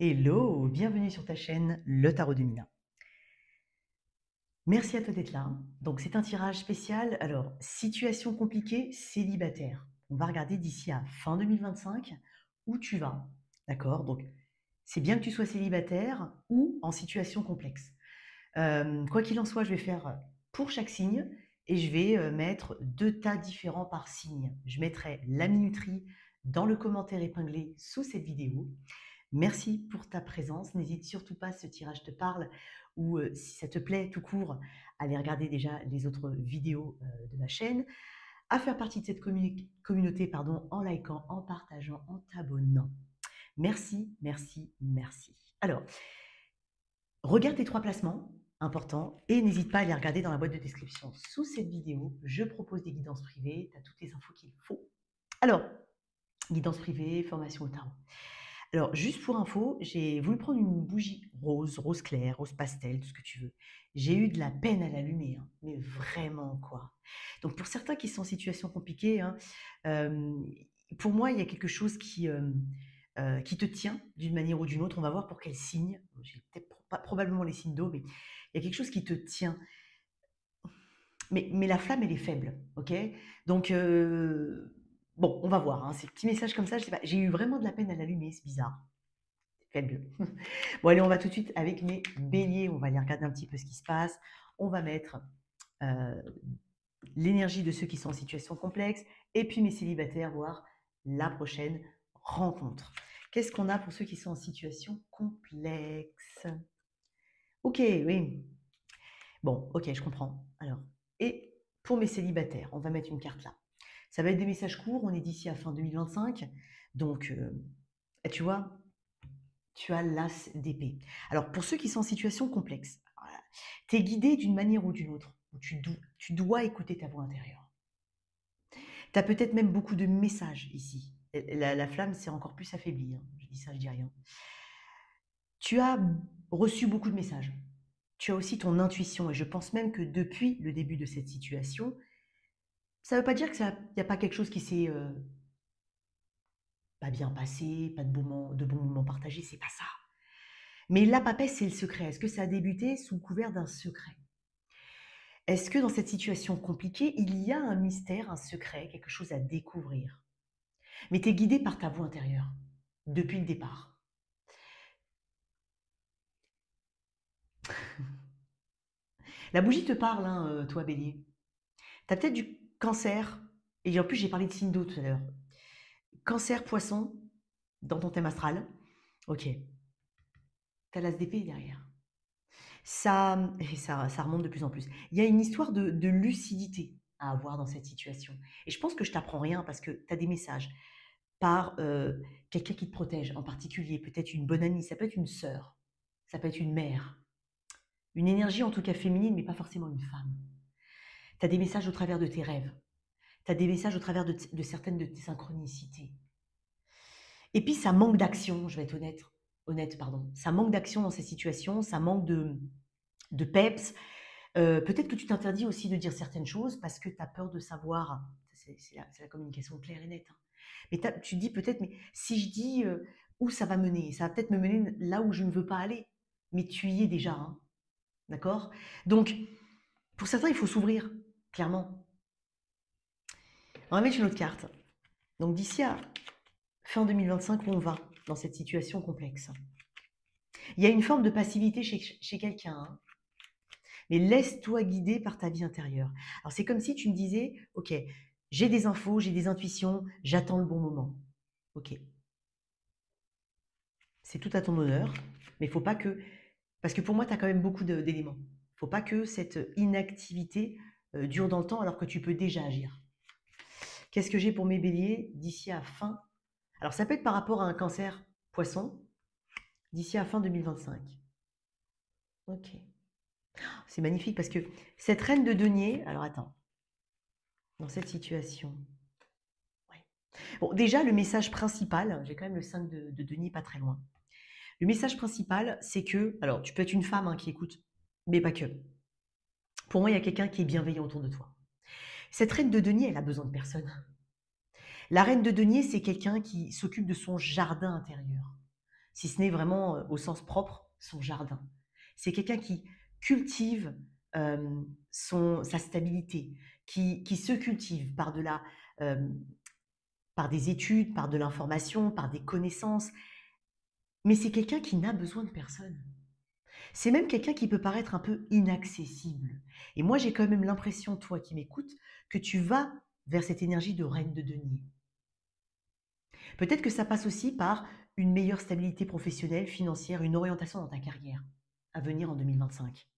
Hello, bienvenue sur ta chaîne Le Tarot de Mina. Merci à toi d'être là. Donc c'est un tirage spécial. Alors, situation compliquée, célibataire. On va regarder d'ici à fin 2025 où tu vas. D'accord? Donc c'est bien que tu sois célibataire ou en situation complexe. Quoi qu'il en soit, je vais faire pour chaque signe et je vais mettre 2 tas différents par signe. Je mettrai la minuterie dans le commentaire épinglé sous cette vidéo. Merci pour ta présence. N'hésite surtout pas, si ce tirage te parle ou si ça te plaît tout court, à aller regarder déjà les autres vidéos de ma chaîne, à faire partie de cette communauté en likant, en partageant, en t'abonnant. Merci, merci, merci. Alors, regarde tes 3 placements importants et n'hésite pas à les regarder dans la boîte de description sous cette vidéo. Je propose des guidances privées, tu as toutes les infos qu'il faut. Alors, guidance privée, formation au tarot. Alors, juste pour info, j'ai voulu prendre une bougie rose, rose clair, rose pastel, tout ce que tu veux. J'ai eu de la peine à l'allumer, hein, mais vraiment quoi. Donc, pour certains qui sont en situation compliquée, hein, euh, pour moi, il y a quelque chose qui te tient d'une manière ou d'une autre. On va voir pour quel signe. J'ai peut-être pas probablement les signes d'eau, mais il y a quelque chose qui te tient. Mais la flamme, elle est faible, ok? Donc, bon, on va voir. Hein, ces petits messages comme ça, je sais pas. J'ai eu vraiment de la peine à l'allumer, c'est bizarre. Faible. Bon, allez, on va tout de suite avec mes béliers. On va aller regarder un petit peu ce qui se passe. On va mettre euh, l'énergie de ceux qui sont en situation complexe et puis mes célibataires, voir la prochaine rencontre. Qu'est-ce qu'on a pour ceux qui sont en situation complexe? Ok, oui. Bon, ok, je comprends. Alors, et pour mes célibataires, on va mettre une carte là. Ça va être des messages courts. On est d'ici à fin 2025. Donc, tu vois, tu as l'as d'épée. Alors, pour ceux qui sont en situation complexe, voilà, tu es guidé d'une manière ou d'une autre. Tu dois écouter ta voix intérieure. Tu as peut-être même beaucoup de messages ici. La flamme s'est encore plus affaiblie. Hein. Je dis ça, je dis rien. Tu as reçu beaucoup de messages. Tu as aussi ton intuition. Et je pense même que depuis le début de cette situation, ça ne veut pas dire qu'il n'y a pas quelque chose qui s'est pas bien passé, pas de bons moments partagés. C'est pas ça. Mais la papesse, c'est le secret. Est-ce que ça a débuté sous couvert d'un secret? Est-ce que dans cette situation compliquée, il y a un mystère, un secret, quelque chose à découvrir? Mais tu es guidé par ta voix intérieure, depuis le départ. La bougie te parle, hein, toi bélier. Tu as peut-être du cancer, et en plus j'ai parlé de signe d'eau tout à l'heure. Cancer, poisson, dans ton thème astral. Ok, tu as l'as d'épée derrière. Ça remonte de plus en plus. Il y a une histoire de lucidité à avoir dans cette situation. Et je pense que je t'apprends rien parce que tu as des messages par quelqu'un qui te protège en particulier, peut-être une bonne amie, ça peut être une sœur, ça peut être une mère, une énergie en tout cas féminine, mais pas forcément une femme. Tu as des messages au travers de tes rêves, tu as des messages au travers de certaines de tes synchronicités. Et puis ça manque d'action, je vais être honnête, pardon. Ça manque d'action dans ces situations, ça manque de peps. Peut-être que tu t'interdis aussi de dire certaines choses parce que tu as peur de savoir. C'est la communication claire et nette. Hein. Mais tu te dis peut-être, mais si je dis où ça va mener, ça va peut-être me mener là où je ne veux pas aller. Mais tu y es déjà, hein, d'accord? Donc, pour certains, il faut s'ouvrir, clairement. On va mettre une autre carte. Donc, d'ici à fin 2025, où on va dans cette situation complexe. Il y a une forme de passivité chez quelqu'un, hein, mais laisse-toi guider par ta vie intérieure. Alors, c'est comme si tu me disais, ok, j'ai des infos, j'ai des intuitions, j'attends le bon moment. Ok, c'est tout à ton honneur, mais il faut pas que... Parce que pour moi, tu as quand même beaucoup d'éléments. Il ne faut pas que cette inactivité dure dans le temps alors que tu peux déjà agir. Qu'est-ce que j'ai pour mes béliers d'ici à fin? Alors, ça peut être par rapport à un cancer poisson, d'ici à fin 2025. Ok. C'est magnifique parce que cette reine de denier... Alors, attends. Dans cette situation... Ouais. Bon, déjà, le message principal, j'ai quand même le 5 de denier pas très loin. Le message principal, c'est que... Alors, tu peux être une femme hein, qui écoute, mais pas que. Pour moi, il y a quelqu'un qui est bienveillant autour de toi. Cette reine de denier, elle a besoin de personne. La reine de denier, c'est quelqu'un qui s'occupe de son jardin intérieur. si ce n'est vraiment au sens propre, son jardin. C'est quelqu'un qui cultive sa stabilité, qui se cultive euh, par des études, par de l'information, par des connaissances. Mais c'est quelqu'un qui n'a besoin de personne. C'est même quelqu'un qui peut paraître un peu inaccessible. Et moi, j'ai quand même l'impression, toi qui m'écoutes, que tu vas vers cette énergie de reine de denier. Peut-être que ça passe aussi par une meilleure stabilité professionnelle, financière, une orientation dans ta carrière à venir en 2025.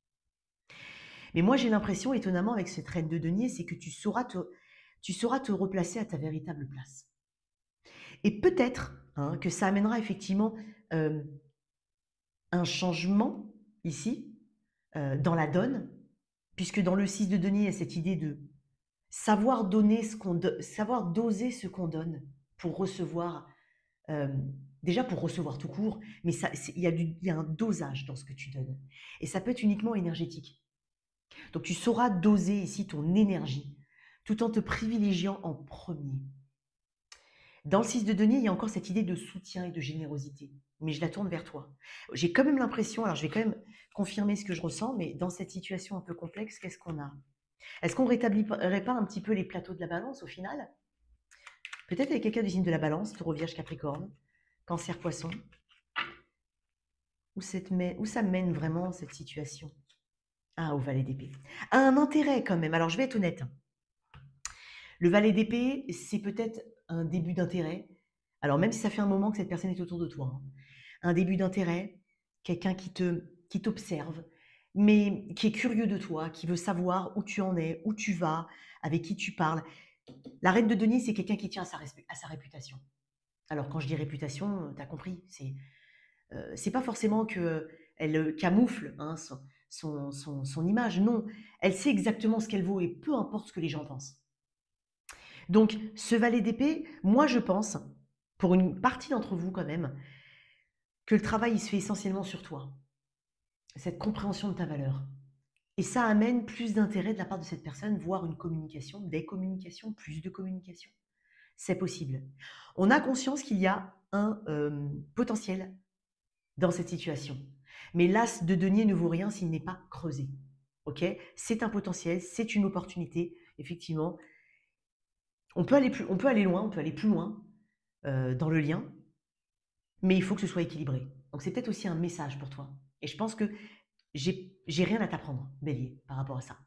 Mais moi, j'ai l'impression, étonnamment, avec cette reine de denier, c'est que tu sauras te replacer à ta véritable place. Et peut-être que ça amènera effectivement euh, un changement ici, dans la donne, puisque dans le 6 de denier, il y a cette idée de savoir donner savoir doser ce qu'on donne pour recevoir, euh, déjà pour recevoir tout court, mais il y a un dosage dans ce que tu donnes. Et ça peut être uniquement énergétique. Donc tu sauras doser ici ton énergie, tout en te privilégiant en premier. Dans le 6 de denier, il y a encore cette idée de soutien et de générosité, mais je la tourne vers toi. J'ai quand même l'impression, alors je vais quand même confirmer ce que je ressens, mais dans cette situation un peu complexe, qu'est-ce qu'on a? Est-ce qu'on rétablirait pas un petit peu les plateaux de la balance au final? Peut-être avec quelqu'un du signe de la balance, taureau, vierge, capricorne, cancer, poisson. Où ça mène vraiment cette situation? Ah, au valet d'épée. Un intérêt quand même. Alors je vais être honnête. Le valet d'épée, c'est peut-être un début d'intérêt. Alors même si ça fait un moment que cette personne est autour de toi, un début d'intérêt, quelqu'un qui t'observe, mais qui est curieux de toi, qui veut savoir où tu en es, où tu vas, avec qui tu parles. La reine de denier, c'est quelqu'un qui tient à sa réputation. Alors quand je dis réputation, tu as compris, c'est pas forcément qu'elle camoufle son image, non. Elle sait exactement ce qu'elle vaut et peu importe ce que les gens pensent. Donc ce valet d'épée, moi je pense, pour une partie d'entre vous quand même, que le travail il se fait essentiellement sur toi, cette compréhension de ta valeur. Et ça amène plus d'intérêt de la part de cette personne, voire une communication, des communications, plus de communication. C'est possible. On a conscience qu'il y a un potentiel dans cette situation. Mais l'as de denier ne vaut rien s'il n'est pas creusé. Ok? C'est un potentiel, c'est une opportunité. Effectivement, on peut aller loin, on peut aller plus loin dans le lien, mais il faut que ce soit équilibré. Donc c'est peut-être aussi un message pour toi. Et je pense que j'ai rien à t'apprendre, Bélier, par rapport à ça.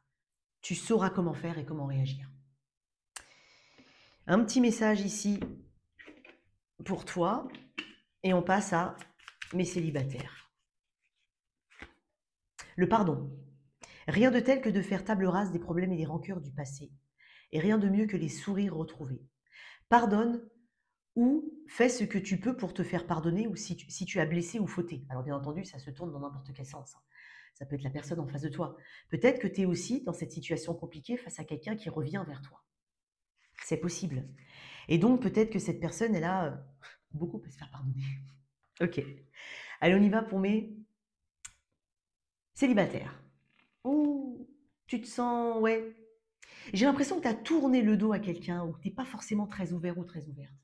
Tu sauras comment faire et comment réagir. Un petit message ici pour toi, et on passe à mes célibataires. Le pardon. Rien de tel que de faire table rase des problèmes et des rancœurs du passé. Et rien de mieux que les sourires retrouvés. Pardonne ou fais ce que tu peux pour te faire pardonner ou si tu as blessé ou fauté. Alors bien entendu, ça se tourne dans n'importe quel sens. Ça peut être la personne en face de toi. Peut-être que tu es aussi dans cette situation compliquée face à quelqu'un qui revient vers toi. C'est possible. Et donc peut-être que cette personne, elle a beaucoup à se faire pardonner. Ok. Allez, on y va pour mes célibataires. Ouh, tu te sens, ouais. J'ai l'impression que tu as tourné le dos à quelqu'un ou que tu n'es pas forcément très ouvert ou très ouverte.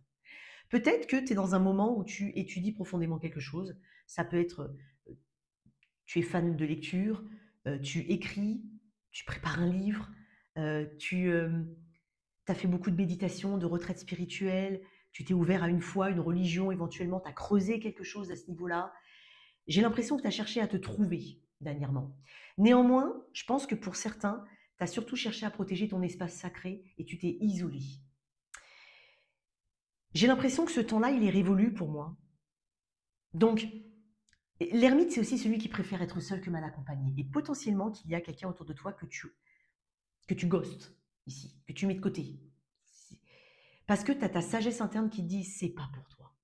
Peut-être que tu es dans un moment où tu étudies profondément quelque chose. Ça peut être, tu es fan de lecture, tu écris, tu prépares un livre, tu as fait beaucoup de méditation, de retraite spirituelle, tu t'es ouvert à une foi, une religion, éventuellement, tu as creusé quelque chose à ce niveau-là. J'ai l'impression que tu as cherché à te trouver dernièrement. Néanmoins, je pense que pour certains, tu as surtout cherché à protéger ton espace sacré et tu t'es isolé. J'ai l'impression que ce temps-là, il est révolu pour moi. Donc, l'ermite, c'est aussi celui qui préfère être seul que mal accompagné. Et potentiellement qu'il y a quelqu'un autour de toi que tu ghostes ici, que tu mets de côté. Parce que tu as ta sagesse interne qui dit c'est pas pour toi.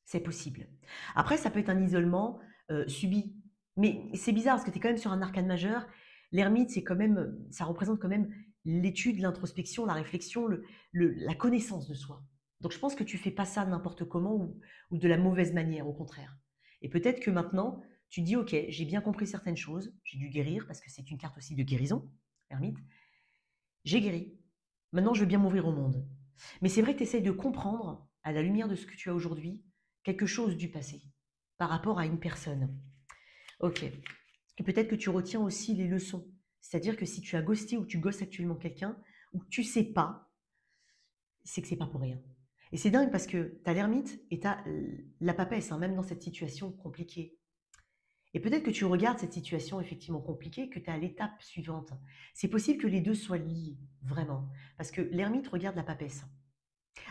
C'est possible. Après, ça peut être un isolement subi. Mais c'est bizarre parce que tu es quand même sur un arcane majeur. L'ermite, ça représente quand même l'étude, l'introspection, la réflexion, la connaissance de soi. Donc je pense que tu fais pas ça n'importe comment ou de la mauvaise manière, au contraire. Et peut-être que maintenant, tu dis, ok, j'ai bien compris certaines choses, j'ai dû guérir, parce que c'est une carte aussi de guérison, ermite. J'ai guéri. Maintenant, je veux bien m'ouvrir au monde. Mais c'est vrai que tu essayes de comprendre, à la lumière de ce que tu as aujourd'hui, quelque chose du passé. par rapport à une personne. Ok. Et peut-être que tu retiens aussi les leçons. C'est-à-dire que si tu as ghosté ou tu ghostes actuellement quelqu'un, ou que tu sais pas, c'est que c'est pas pour rien. Et c'est dingue parce que tu as l'ermite et tu as la papesse, hein, même dans cette situation compliquée. Et peut-être que tu regardes cette situation effectivement compliquée, que tu es à l'étape suivante. C'est possible que les deux soient liés, vraiment. Parce que l'ermite regarde la papesse,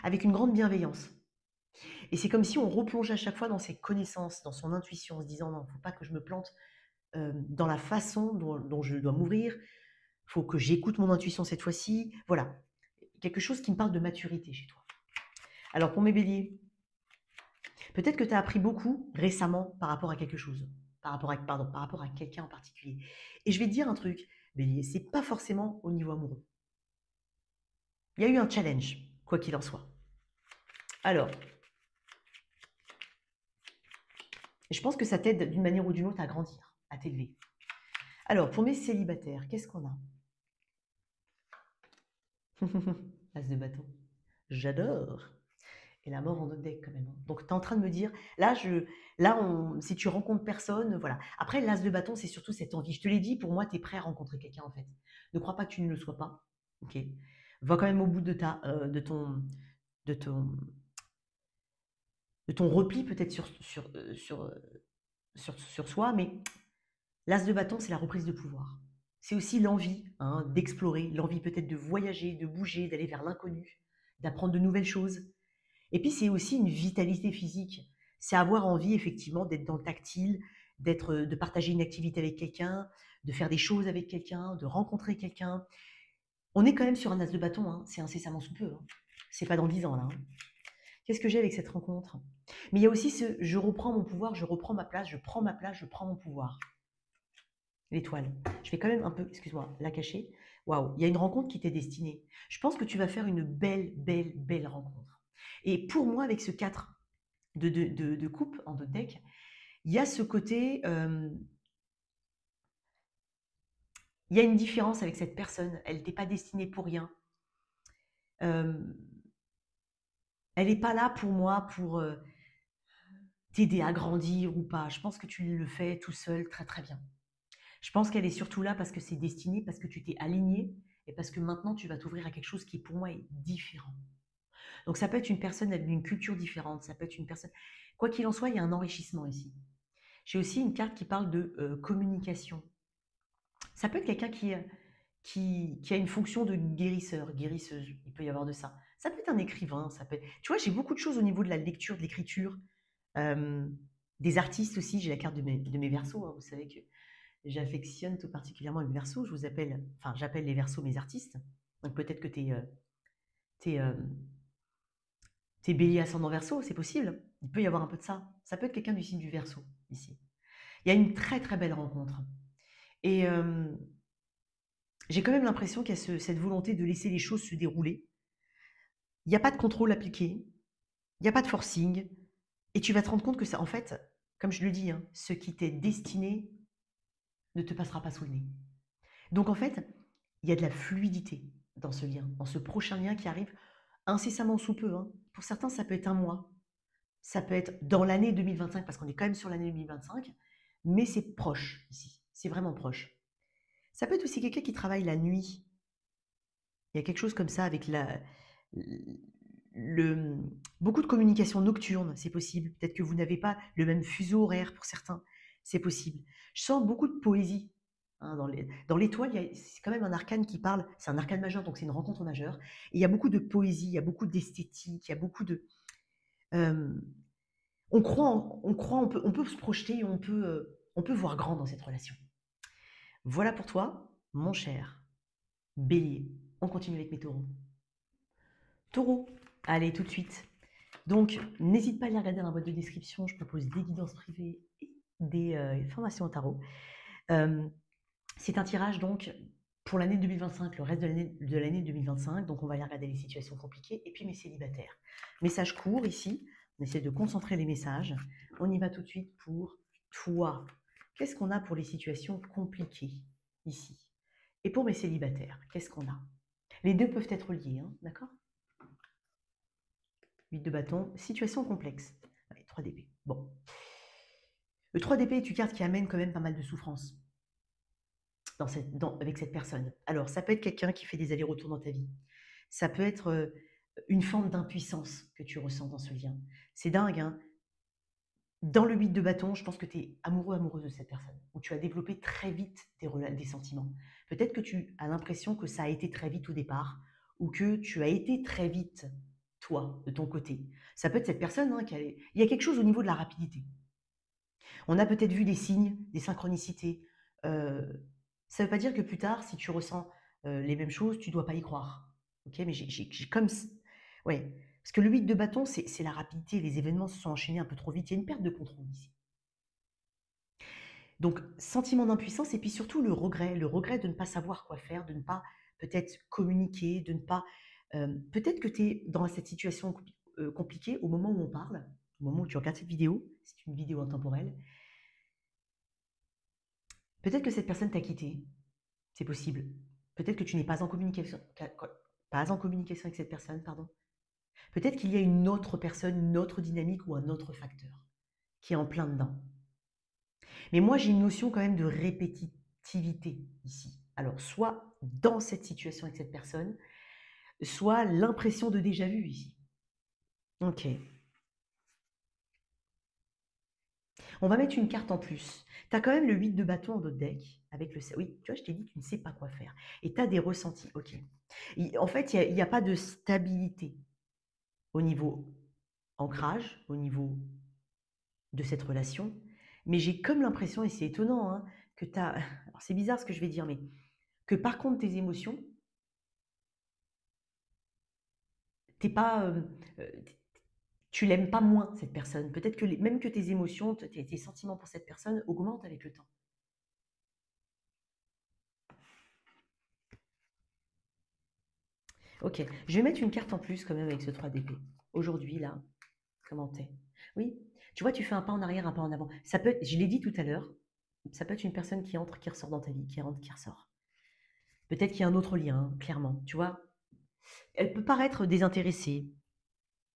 avec une grande bienveillance. Et c'est comme si on replongeait à chaque fois dans ses connaissances, dans son intuition, en se disant non, il ne faut pas que je me plante dans la façon dont je dois m'ouvrir, il faut que j'écoute mon intuition cette fois-ci. Voilà, quelque chose qui me parle de maturité chez toi. Alors pour mes béliers, peut-être que tu as appris beaucoup récemment par rapport à quelque chose, par rapport à quelqu'un en particulier. Et je vais te dire un truc, bélier, c'est pas forcément au niveau amoureux. Il y a eu un challenge, quoi qu'il en soit. Alors, je pense que ça t'aide d'une manière ou d'une autre à grandir, à t'élever. Alors, pour mes célibataires, qu'est-ce qu'on a? As de bâton. J'adore. Et la mort en autre deck quand même, hein. Donc tu es en train de me dire, si tu rencontres personne, voilà. Après, l'as de bâton, c'est surtout cette envie. Je te l'ai dit, pour moi, tu es prêt à rencontrer quelqu'un en fait. Ne crois pas que tu ne le sois pas. Ok. Va quand même au bout de ton, de ton repli peut-être sur soi, mais l'as de bâton, c'est la reprise de pouvoir. C'est aussi l'envie, hein, d'explorer, l'envie peut-être de voyager, de bouger, d'aller vers l'inconnu, d'apprendre de nouvelles choses. Et puis c'est aussi une vitalité physique. C'est avoir envie effectivement d'être dans le tactile, de partager une activité avec quelqu'un, de faire des choses avec quelqu'un, de rencontrer quelqu'un. On est quand même sur un as de bâton, hein, c'est incessamment sous peu, hein. C'est pas dans 10 ans là, hein. Qu'est-ce que j'ai avec cette rencontre? Mais il y a aussi ce je reprends mon pouvoir, je reprends ma place, je prends ma place, je prends mon pouvoir. L'étoile. Je vais quand même un peu, excuse-moi, la cacher. Waouh, il y a une rencontre qui t'est destinée. Je pense que tu vas faire une belle, belle, belle rencontre. Et pour moi, avec ce 4 de coupe en deux deck, il y a ce côté, il y a une différence avec cette personne. Elle t'est pas destinée pour rien. Euh, elle n'est pas là pour moi pour t'aider à grandir ou pas. Je pense que tu le fais tout seul très très bien. Je pense qu'elle est surtout là parce que c'est destiné, parce que tu t'es aligné et parce que maintenant tu vas t'ouvrir à quelque chose qui pour moi est différent. Donc ça peut être une personne avec une culture différente, ça peut être une personne. Quoi qu'il en soit, il y a un enrichissement ici. J'ai aussi une carte qui parle de communication. Ça peut être quelqu'un qui a une fonction de guérisseur, guérisseuse, il peut y avoir de ça. Ça peut être un écrivain, ça peut être... Tu vois, j'ai beaucoup de choses au niveau de la lecture, de l'écriture, euh, des artistes aussi. J'ai la carte de mes versos, hein. Vous savez que j'affectionne tout particulièrement les versos. J'appelle les versos mes artistes. Donc peut-être que t'es, t'es bélier ascendant verso, c'est possible. Il peut y avoir un peu de ça. Ça peut être quelqu'un du signe du verso, ici. Il y a une très très belle rencontre. Et j'ai quand même l'impression qu'il y a cette volonté de laisser les choses se dérouler. Il n'y a pas de contrôle appliqué, il n'y a pas de forcing, et tu vas te rendre compte que ça, en fait, comme je le dis, hein, ce qui t'est destiné ne te passera pas sous le nez. Donc en fait, il y a de la fluidité dans ce lien, dans ce prochain lien qui arrive incessamment sous peu, hein. Pour certains, ça peut être un mois, ça peut être dans l'année 2025, parce qu'on est quand même sur l'année 2025, mais c'est proche ici, c'est vraiment proche. Ça peut être aussi quelqu'un qui travaille la nuit. Il y a quelque chose comme ça avec le, beaucoup de communication nocturne, c'est possible. Peut-être que vous n'avez pas le même fuseau horaire pour certains, c'est possible. Je sens beaucoup de poésie, hein, dans l'étoile. C'est quand même un arcane qui parle, c'est un arcane majeur, donc c'est une rencontre majeure. Et il y a beaucoup de poésie, il y a beaucoup d'esthétique, il y a beaucoup de... euh, on peut se projeter, on peut voir grand dans cette relation. Voilà pour toi, mon cher bélier. On continue avec mes taureaux. Taureau, allez tout de suite. Donc, n'hésite pas à aller regarder dans la boîte de description. Je propose des guidances privées et des formations au tarot. C'est un tirage donc pour l'année 2025, le reste de l'année 2025. Donc, on va aller regarder les situations compliquées et puis mes célibataires. Message court ici. On essaie de concentrer les messages. On y va tout de suite pour toi. Qu'est-ce qu'on a pour les situations compliquées ici? Et pour mes célibataires, qu'est-ce qu'on a? Les deux peuvent être liés, hein, d'accord? 8 de bâton, situation complexe. Allez, 3 d'épée. Bon. Le 3 d'épée est une carte qui amène quand même pas mal de souffrance avec cette personne. Alors, ça peut être quelqu'un qui fait des allers-retours dans ta vie. Ça peut être une forme d'impuissance que tu ressens dans ce lien. C'est dingue, hein. Dans le 8 de bâton, je pense que tu es amoureux, amoureuse de cette personne, où tu as développé très vite des sentiments. Peut-être que tu as l'impression que ça a été très vite au départ, ou que tu as été très vite, toi, de ton côté. Ça peut être cette personne, hein, il y a quelque chose au niveau de la rapidité. On a peut-être vu des signes, des synchronicités. Euh, Ça ne veut pas dire que plus tard, si tu ressens les mêmes choses, tu ne dois pas y croire. Ok, mais j'ai comme... Ouais, parce que le 8 de bâton, c'est la rapidité. Les événements se sont enchaînés un peu trop vite. Il y a une perte de contrôle ici. Donc, sentiment d'impuissance et puis surtout le regret de ne pas savoir quoi faire, de ne pas peut-être communiquer, de ne pas... peut-être que tu es dans cette situation compliquée au moment où on parle, au moment où tu regardes cette vidéo, c'est une vidéo intemporelle. Peut-être que cette personne t'a quitté, c'est possible. Peut-être que tu n'es pas en communication, pas en communication avec cette personne, pardon. Peut-être qu'il y a une autre personne, une autre dynamique ou un autre facteur qui est en plein dedans. Mais moi, j'ai une notion quand même de répétitivité ici. Alors, soit dans cette situation avec cette personne, soit l'impression de déjà vu ici. Ok. On va mettre une carte en plus. Tu as quand même le 8 de bâton en d'autres deck. Avec le... Oui, tu vois, je t'ai dit, tu ne sais pas quoi faire. Et tu as des ressentis. Ok. En fait, il n'y a pas de stabilité au niveau ancrage, au niveau de cette relation. Mais j'ai comme l'impression, et c'est étonnant, hein, que tu as... Alors, c'est bizarre ce que je vais dire, mais que par contre, tes émotions, t'es pas, euh, tu l'aimes pas moins, cette personne. Peut-être que même que tes émotions, tes sentiments pour cette personne augmentent avec le temps. Ok, je vais mettre une carte en plus quand même avec ce 3 d'épée. Aujourd'hui, là, comment t'es? Oui, tu vois, tu fais un pas en arrière, un pas en avant. Ça peut être, je l'ai dit tout à l'heure, ça peut être une personne qui entre, qui ressort dans ta vie, qui rentre, qui ressort. Peut-être qu'il y a un autre lien, hein, clairement. Tu vois, elle peut paraître désintéressée.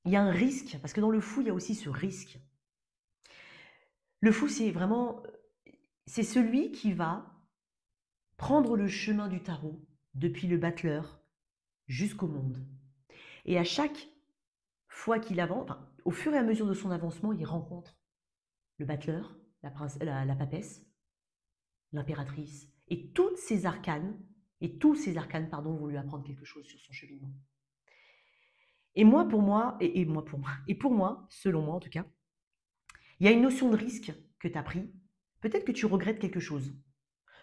Il y a un risque, parce que dans le fou, il y a aussi ce risque. Le fou, c'est vraiment, c'est celui qui va prendre le chemin du tarot depuis le battleur jusqu'au monde. Et à chaque fois qu'il avance, enfin, au fur et à mesure de son avancement, il rencontre le battleur, la papesse, l'impératrice, et toutes ces arcanes, et tous ces arcanes, pardon, vont lui apprendre quelque chose sur son cheminement. Et moi, pour moi, et pour moi, selon moi en tout cas, il y a une notion de risque que tu as pris. Peut-être que tu regrettes quelque chose.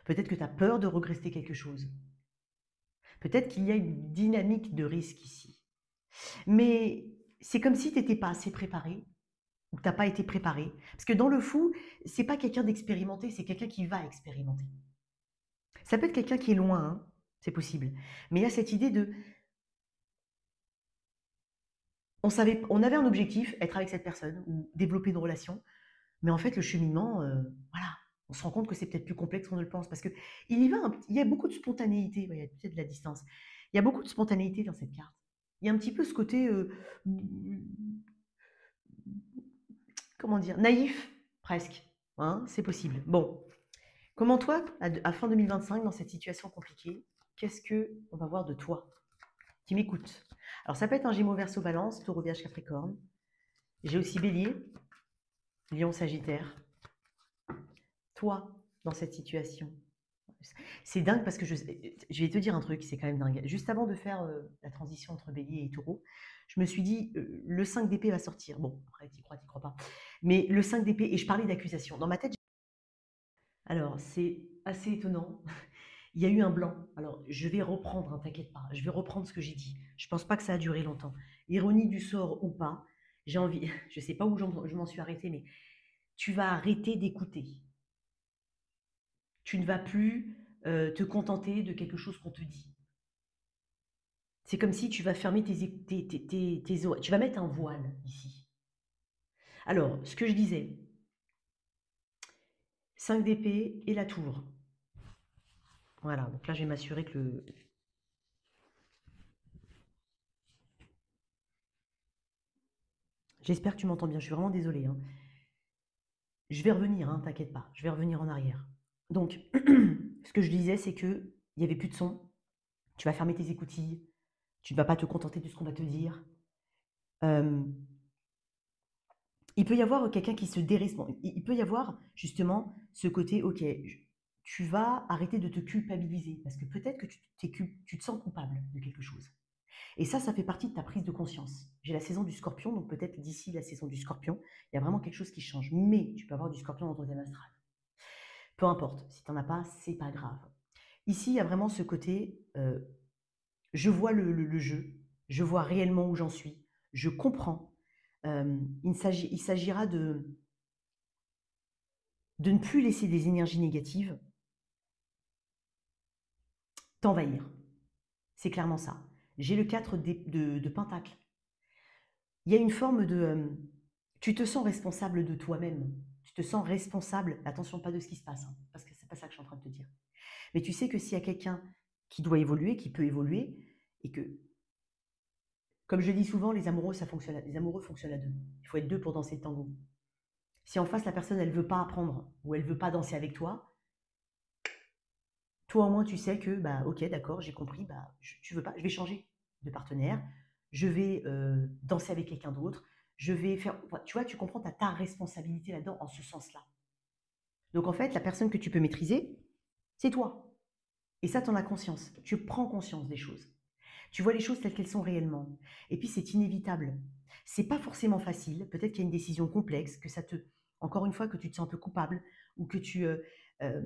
Peut-être que tu as peur de regretter quelque chose. Peut-être qu'il y a une dynamique de risque ici. Mais c'est comme si tu n'étais pas assez préparé ou que tu n'as pas été préparé. Parce que dans le fou, c'est pas quelqu'un d'expérimenté, c'est quelqu'un qui va expérimenter. Ça peut être quelqu'un qui est loin, hein, c'est possible. Mais il y a cette idée de, on avait un objectif, être avec cette personne ou développer une relation, mais en fait le cheminement, voilà, on se rend compte que c'est peut-être plus complexe qu'on ne le pense parce que il y a beaucoup de spontanéité, il y a peut-être de la distance. Il y a beaucoup de spontanéité dans cette carte. Il y a un petit peu ce côté, comment dire, naïf presque, hein, c'est possible. Bon, comment toi, à fin 2025, dans cette situation compliquée, qu'est-ce que on va voir de toi? Tu m'écoutes. Alors ça peut être un Gémeaux, Verseau, Balance, Taureau, Vierge, Capricorne. J'ai aussi Bélier, Lion, Sagittaire. Toi, dans cette situation. C'est dingue parce que je vais te dire un truc, c'est quand même dingue. Juste avant de faire la transition entre Bélier et Taureau, je me suis dit, le 5 d'épée va sortir. Bon, après, t'y crois pas. Mais le 5 d'épée, et je parlais d'accusation. Dans ma tête, alors c'est assez étonnant. Il y a eu un blanc. Alors, je vais reprendre, hein, t'inquiète pas. Je vais reprendre ce que j'ai dit. Je pense pas que ça a duré longtemps. Ironie du sort ou pas, j'ai envie, je sais pas où je m'en suis arrêtée, mais tu vas arrêter d'écouter. Tu ne vas plus te contenter de quelque chose qu'on te dit. C'est comme si tu vas fermer tes oreilles. Tu vas mettre un voile ici. Alors, ce que je disais, 5 d'épée et la tour. Voilà, donc là, je vais m'assurer que le... J'espère que tu m'entends bien, je suis vraiment désolée, hein. Je vais revenir, hein, t'inquiète pas, je vais revenir en arrière. Donc, ce que je disais, c'est qu'il n'y avait plus de son. Tu vas fermer tes écoutilles. Tu ne vas pas te contenter de ce qu'on va te dire. Euh, il peut y avoir quelqu'un qui se déresponsabilise. Il peut y avoir justement ce côté, ok, tu vas arrêter de te culpabiliser parce que peut-être que tu te sens coupable de quelque chose. Et ça fait partie de ta prise de conscience. J'ai la saison du scorpion, donc peut-être d'ici la saison du scorpion, il y a vraiment quelque chose qui change. Mais tu peux avoir du scorpion dans ton thème astral. Peu importe, si tu n'en as pas, c'est pas grave. Ici, il y a vraiment ce côté, je vois le jeu, je vois réellement où j'en suis, je comprends. Il s'agira de ne plus laisser des énergies négatives t'envahir. C'est clairement ça. J'ai le 4 de Pentacle. Il y a une forme de... tu te sens responsable de toi-même. Tu te sens responsable, attention, pas de ce qui se passe, hein, parce que c'est pas ça que je suis en train de te dire. Mais tu sais que s'il y a quelqu'un qui doit évoluer, qui peut évoluer, et que, comme je dis souvent, les amoureux fonctionnent à deux. Il faut être deux pour danser le tango. Si en face, la personne, elle veut pas apprendre, ou elle veut pas danser avec toi, toi au moins, tu sais que, bah, ok, d'accord, j'ai compris, bah, tu veux pas, je vais changer de partenaire, je vais danser avec quelqu'un d'autre, je vais faire, enfin, tu vois, tu comprends, tu as ta responsabilité là-dedans en ce sens-là. Donc en fait, la personne que tu peux maîtriser, c'est toi. Et ça, tu en as conscience. Tu prends conscience des choses. Tu vois les choses telles qu'elles sont réellement. Et puis, c'est inévitable. C'est pas forcément facile. Peut-être qu'il y a une décision complexe, que ça te, encore une fois, que tu te sens un peu coupable ou que tu as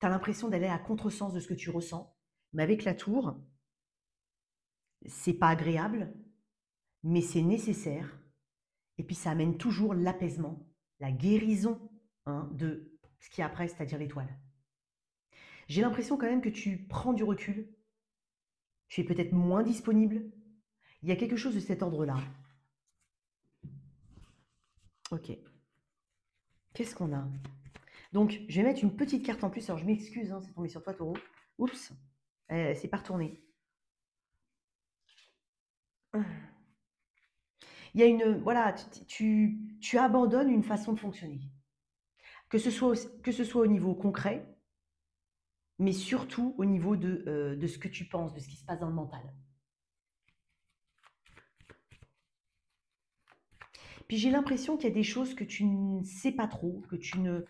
l'impression d'aller à contresens de ce que tu ressens. Mais avec la tour, c'est pas agréable, mais c'est nécessaire. Et puis, ça amène toujours l'apaisement, la guérison, hein, de ce qui est après, c'est-à-dire l'étoile. J'ai l'impression quand même que tu prends du recul. Tu es peut-être moins disponible. Il y a quelque chose de cet ordre-là. Ok. Qu'est-ce qu'on a? Donc, je vais mettre une petite carte en plus. Alors, je m'excuse, hein, c'est tombé sur toi, taureau. Oups, c'est pas retourné. Il y a une. Voilà, tu abandonnes une façon de fonctionner. Que ce soit au niveau concret, mais surtout au niveau de ce que tu penses, de ce qui se passe dans le mental. Puis j'ai l'impression qu'il y a des choses que tu ne sais pas trop, que tu ne.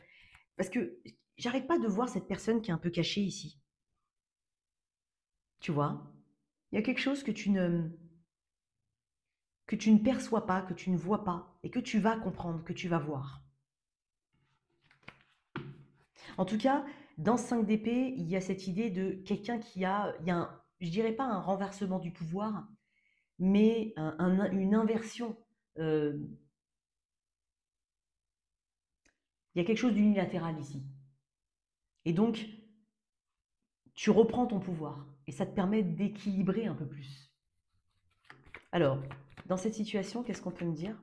Parce que j'arrête pas de voir cette personne qui est un peu cachée ici. Tu vois? Il y a quelque chose que tu ne perçois pas, que tu ne vois pas, et que tu vas comprendre, que tu vas voir. En tout cas, dans 5 d'épée, il y a cette idée de quelqu'un il y a je dirais pas un renversement du pouvoir, mais une inversion. Euh, il y a quelque chose d'unilatéral ici. Et donc, tu reprends ton pouvoir, et ça te permet d'équilibrer un peu plus. Alors, dans cette situation, qu'est-ce qu'on peut me dire?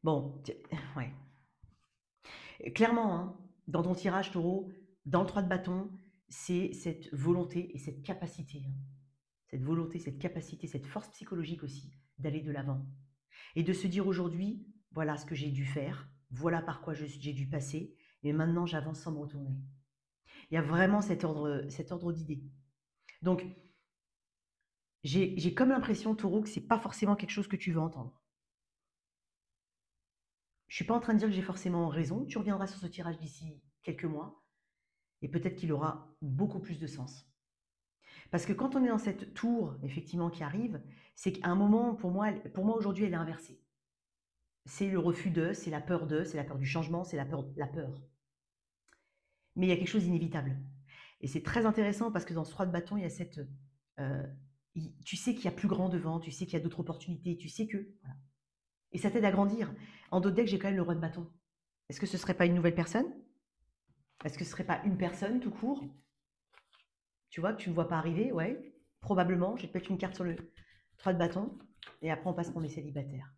Bon, ouais. Clairement, hein, dans ton tirage taureau, dans le 3 de bâton, c'est cette volonté et cette capacité, hein. Cette volonté, cette capacité, cette force psychologique aussi d'aller de l'avant. Et de se dire aujourd'hui, voilà ce que j'ai dû faire, voilà par quoi j'ai dû passer, et maintenant j'avance sans me retourner. Il y a vraiment cet ordre d'idée. Donc, j'ai comme l'impression, taureau, que c'est pas forcément quelque chose que tu veux entendre. Je suis pas en train de dire que j'ai forcément raison, tu reviendras sur ce tirage d'ici quelques mois, et peut-être qu'il aura beaucoup plus de sens. Parce que quand on est dans cette tour, effectivement, qui arrive, c'est qu'à un moment, pour moi aujourd'hui, elle est inversée. C'est le refus de, c'est la peur de, c'est la peur du changement, c'est la peur. Mais il y a quelque chose d'inévitable. Et c'est très intéressant parce que dans ce 3 de bâton, il y a cette... euh, tu sais qu'il y a plus grand devant, tu sais qu'il y a d'autres opportunités, tu sais que... Voilà. Et ça t'aide à grandir. En d'autres decks, j'ai quand même le roi de bâton. Est-ce que ce ne serait pas une nouvelle personne? Est-ce que ce ne serait pas une personne tout court? Tu vois, que tu ne vois pas arriver? Ouais, probablement. Je vais te mettre une carte sur le 3 de bâton. Et après, on passe pour les célibataires.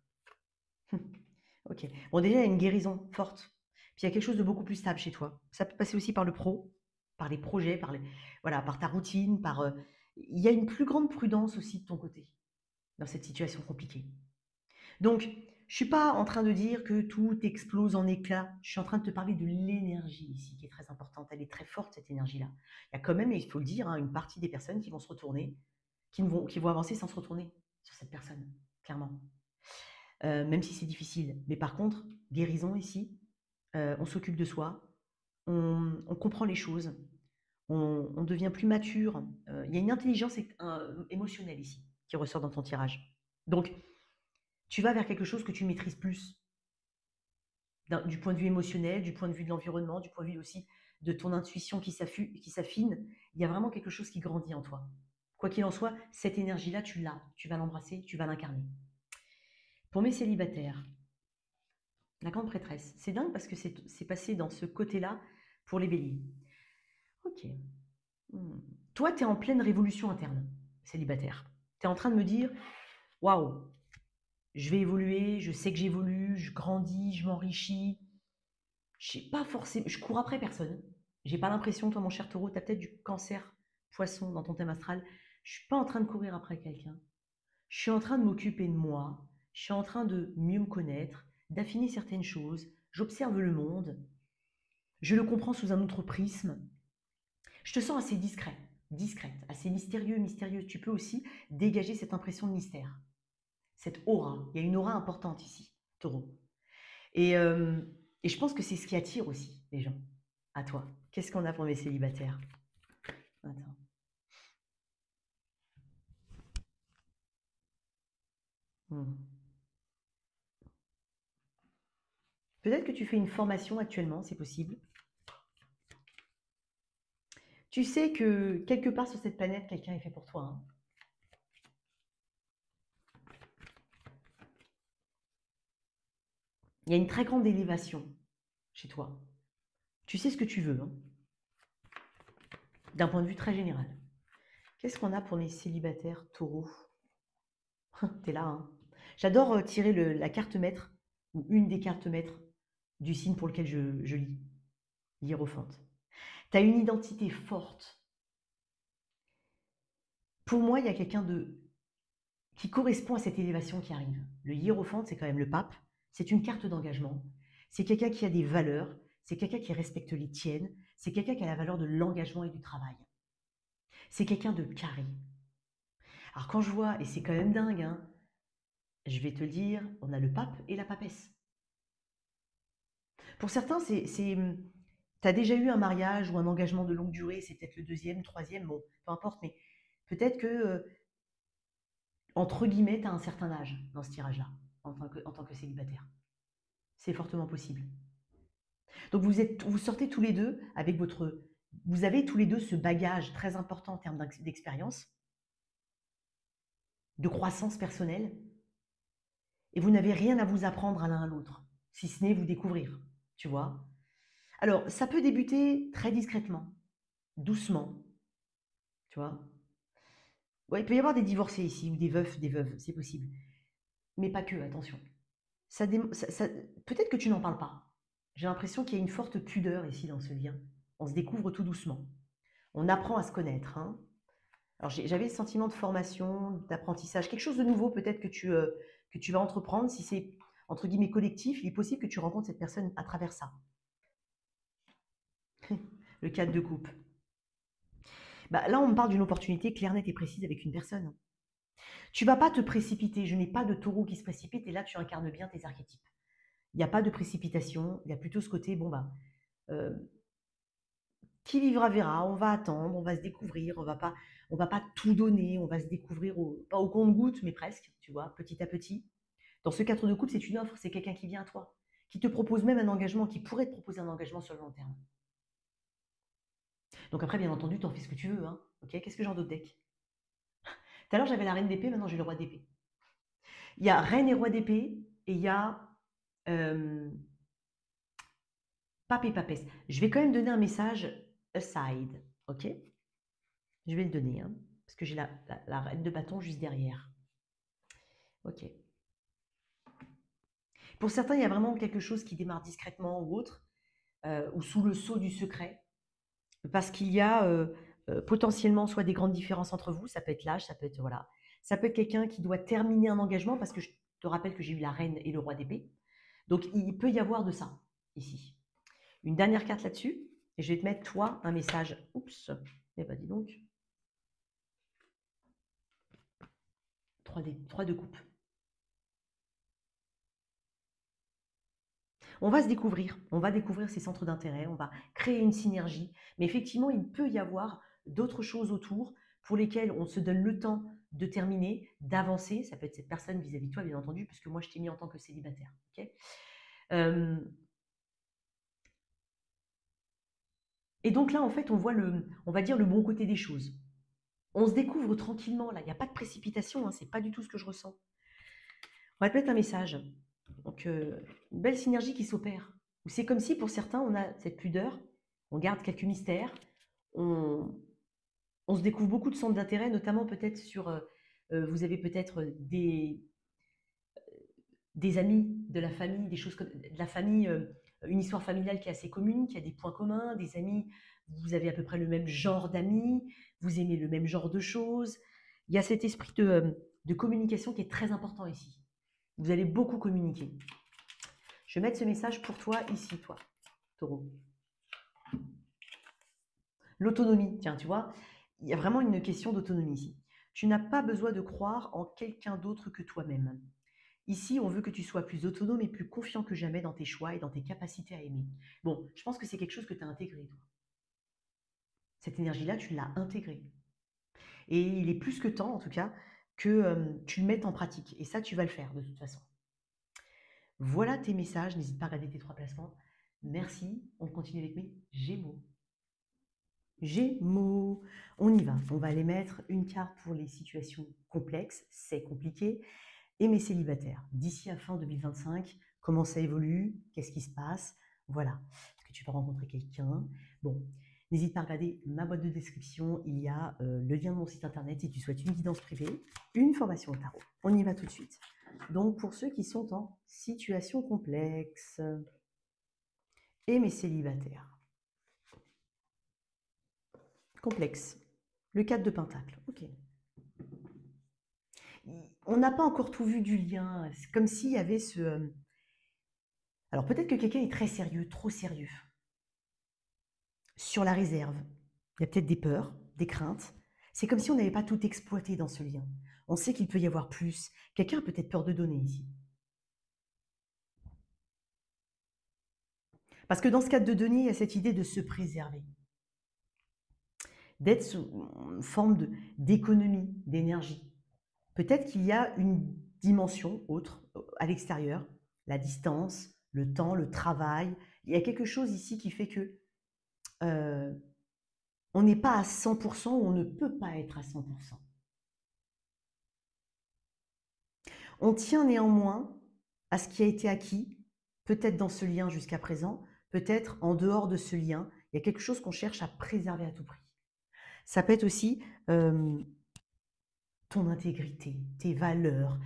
Ok. Bon, déjà, il y a une guérison forte. Puis il y a quelque chose de beaucoup plus stable chez toi. Ça peut passer aussi par le pro, par les projets, voilà, par ta routine, il y a une plus grande prudence aussi de ton côté dans cette situation compliquée. Donc, je ne suis pas en train de dire que tout explose en éclats. Je suis en train de te parler de l'énergie ici, qui est très importante. Elle est très forte, cette énergie-là. Il y a quand même, et il faut le dire, hein, une partie des personnes qui vont se retourner, qui vont avancer sans se retourner sur cette personne, clairement. Même si c'est difficile. Mais par contre, guérison ici, on s'occupe de soi, on comprend les choses, on devient plus mature. Il y a une intelligence émotionnelle ici qui ressort dans ton tirage. Donc, tu vas vers quelque chose que tu maîtrises plus, du point de vue émotionnel, du point de vue de l'environnement, du point de vue aussi de ton intuition qui s'affine. Il y a vraiment quelque chose qui grandit en toi. Quoi qu'il en soit, cette énergie-là, tu l'as, tu vas l'embrasser, tu vas l'incarner. Pour mes célibataires, la grande prêtresse, c'est dingue parce que c'est passé dans ce côté-là pour les béliers. Ok. Toi, tu es en pleine révolution interne, célibataire. Tu es en train de me dire, waouh, je vais évoluer, je sais que j'évolue, je grandis, je m'enrichis. Je sais pas forcément, je cours après personne. J'ai pas l'impression, toi, mon cher taureau, tu as peut-être du cancer poisson dans ton thème astral. Je suis pas en train de courir après quelqu'un. Je suis en train de m'occuper de moi. Je suis en train de mieux me connaître, d'affiner certaines choses. J'observe le monde. Je le comprends sous un autre prisme. Je te sens assez discrète, assez mystérieuse. Tu peux aussi dégager cette impression de mystère, cette aura. Il y a une aura importante ici, taureau. Et, euh, et je pense que c'est ce qui attire aussi les gens à toi. Qu'est-ce qu'on a pour mes célibataires? Attends. Hmm. Peut-être que tu fais une formation actuellement, c'est possible. Tu sais que quelque part sur cette planète, quelqu'un est fait pour toi, hein. Il y a une très grande élévation chez toi. Tu sais ce que tu veux, hein, d'un point de vue très général. Qu'est-ce qu'on a pour mes célibataires taureaux? T'es là, hein. J'adore tirer la carte maître, ou une des cartes maîtres du signe pour lequel je lis, l'hiérophante. Tu as une identité forte. Pour moi, il y a quelqu'un qui correspond à cette élévation qui arrive. Le hiérophante, c'est quand même le pape. C'est une carte d'engagement. C'est quelqu'un qui a des valeurs. C'est quelqu'un qui respecte les tiennes. C'est quelqu'un qui a la valeur de l'engagement et du travail. C'est quelqu'un de carré. Alors quand je vois, et c'est quand même dingue, hein, je vais te le dire, on a le pape et la papesse. Pour certains, tu as déjà eu un mariage ou un engagement de longue durée, c'est peut-être le deuxième, troisième, bon, peu importe, mais peut-être que, entre guillemets, tu as un certain âge dans ce tirage-là, en tant que célibataire. C'est fortement possible. Donc vous sortez tous les deux avec vous avez tous les deux ce bagage très important en termes d'expérience, de croissance personnelle, et vous n'avez rien à vous apprendre à l'un à l'autre, si ce n'est vous découvrir, tu vois. Alors, ça peut débuter très discrètement, doucement, tu vois. Ouais, il peut y avoir des divorcés ici, ou des veufs, des veuves, c'est possible. Mais pas que, attention. Peut-être que tu n'en parles pas. J'ai l'impression qu'il y a une forte pudeur ici dans ce lien. On se découvre tout doucement. On apprend à se connaître, hein. Alors j'avais le sentiment de formation, d'apprentissage, quelque chose de nouveau peut-être que tu vas entreprendre. Si c'est entre guillemets collectif, il est possible que tu rencontres cette personne à travers ça. Le cadre de coupe. Bah, là, on me parle d'une opportunité claire, nette et précise avec une personne. Tu vas pas te précipiter. Je n'ai pas de taureau qui se précipite et là, tu incarnes bien tes archétypes. Il n'y a pas de précipitation. Il y a plutôt ce côté, bon, bah, euh, qui vivra verra. On va attendre, on va se découvrir. On va pas tout donner. On va se découvrir, pas au compte-gouttes, mais presque, tu vois, petit à petit. Dans ce cadre de couple, c'est une offre. C'est quelqu'un qui vient à toi, qui te propose même un engagement, qui pourrait te proposer un engagement sur le long terme. Donc après, bien entendu, tu en fais ce que tu veux, hein. Ok. Qu'est-ce que j'ai en d'autres decks? Tout à l'heure, j'avais la reine d'épée, maintenant j'ai le roi d'épée. Il y a reine et roi d'épée, et il y a euh, pape et papesse. Je vais quand même donner un message aside, ok? Je vais le donner, hein, parce que j'ai la reine de bâton juste derrière. Ok. Pour certains, il y a vraiment quelque chose qui démarre discrètement ou autre, ou sous le sceau du secret, parce qu'il y a potentiellement soit des grandes différences entre vous, ça peut être l'âge, ça peut être, voilà, Ça peut être quelqu'un qui doit terminer un engagement parce que je te rappelle que j'ai eu la reine et le roi d'épée. Donc, il peut y avoir de ça ici. Une dernière carte là-dessus. Et je vais te mettre, toi, un message. Oups. Eh ben, dis donc. 3 de coupe. On va se découvrir. On va découvrir ses centres d'intérêt. On va créer une synergie. Mais effectivement, il peut y avoir d'autres choses autour pour lesquelles on se donne le temps de terminer, d'avancer. Ça peut être cette personne vis-à-vis de toi, bien entendu, puisque moi, je t'ai mis en tant que célibataire. Okay, et donc là, en fait, on voit on va dire le bon côté des choses. On se découvre tranquillement, là. Il n'y a pas de précipitation, hein, c'est pas du tout ce que je ressens. On va te mettre un message. Donc, une belle synergie qui s'opère. C'est comme si, pour certains, on a cette pudeur, on garde quelques mystères, on, on se découvre beaucoup de centres d'intérêt, notamment peut-être sur... vous avez peut-être des amis, de la famille, des choses comme de la famille, une histoire familiale qui est assez commune, qui a des points communs, des amis, vous avez à peu près le même genre d'amis, vous aimez le même genre de choses. Il y a cet esprit de communication qui est très important ici. Vous allez beaucoup communiquer. Je vais mettre ce message pour toi ici, toi, taureau. L'autonomie, tiens, tu vois, il y a vraiment une question d'autonomie ici. Tu n'as pas besoin de croire en quelqu'un d'autre que toi-même. Ici, on veut que tu sois plus autonome et plus confiant que jamais dans tes choix et dans tes capacités à aimer. Bon, je pense que c'est quelque chose que tu as intégré, toi. Cette énergie-là, tu l'as intégrée. Et il est plus que temps, en tout cas, que tu le mettes en pratique. Et ça, tu vas le faire, de toute façon. Voilà tes messages. N'hésite pas à regarder tes 3 placements. Merci. On continue avec mes Gémeaux. Gémeaux. On y va. On va aller mettre une carte pour les situations complexes. C'est compliqué. Et mes célibataires. D'ici à fin 2025, comment ça évolue? Qu'est-ce qui se passe? Voilà. Est-ce que tu vas rencontrer quelqu'un? Bon, n'hésite pas à regarder ma boîte de description. Il y a le lien de mon site internet si tu souhaites une guidance privée, une formation au tarot. On y va tout de suite. Donc, pour ceux qui sont en situation complexe et mes célibataires. Complexe. Le 4 de Pentacle. Ok. On n'a pas encore tout vu du lien. C'est comme s'il y avait ce... Alors peut-être que quelqu'un est très sérieux, trop sérieux. Sur la réserve. Il y a peut-être des peurs, des craintes. C'est comme si on n'avait pas tout exploité dans ce lien. On sait qu'il peut y avoir plus. Quelqu'un a peut-être peur de donner ici. Parce que dans ce cadre de donner, il y a cette idée de se préserver. D'être sous une forme d'économie, d'énergie. Peut-être qu'il y a une dimension autre à l'extérieur, la distance, le temps, le travail. Il y a quelque chose ici qui fait que on n'est pas à 100% ou on ne peut pas être à 100%. On tient néanmoins à ce qui a été acquis, peut-être dans ce lien jusqu'à présent, peut-être en dehors de ce lien. Il y a quelque chose qu'on cherche à préserver à tout prix. Ça peut être aussi ton intégrité, tes valeurs.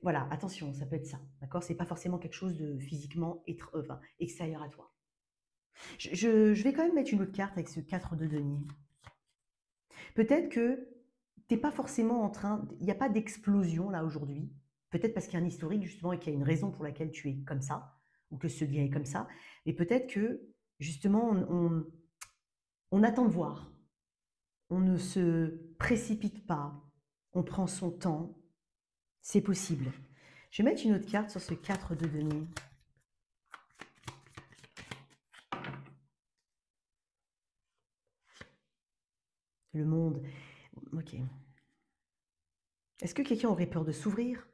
Voilà, attention, ça peut être ça. D'accord? C'est pas forcément quelque chose de physiquement extérieur à toi. Je vais quand même mettre une autre carte avec ce 4 de denier. Peut-être que tu n'es pas forcément en train... Il n'y a pas d'explosion là aujourd'hui. Peut-être parce qu'il y a un historique justement et qu'il y a une raison pour laquelle tu es comme ça, ou que ce lien est comme ça. Et peut-être que justement, on attend de voir. On ne se précipite pas. On prend son temps. C'est possible. Je vais mettre une autre carte sur ce 4 de denier. Le monde. Ok. Est-ce que quelqu'un aurait peur de s'ouvrir?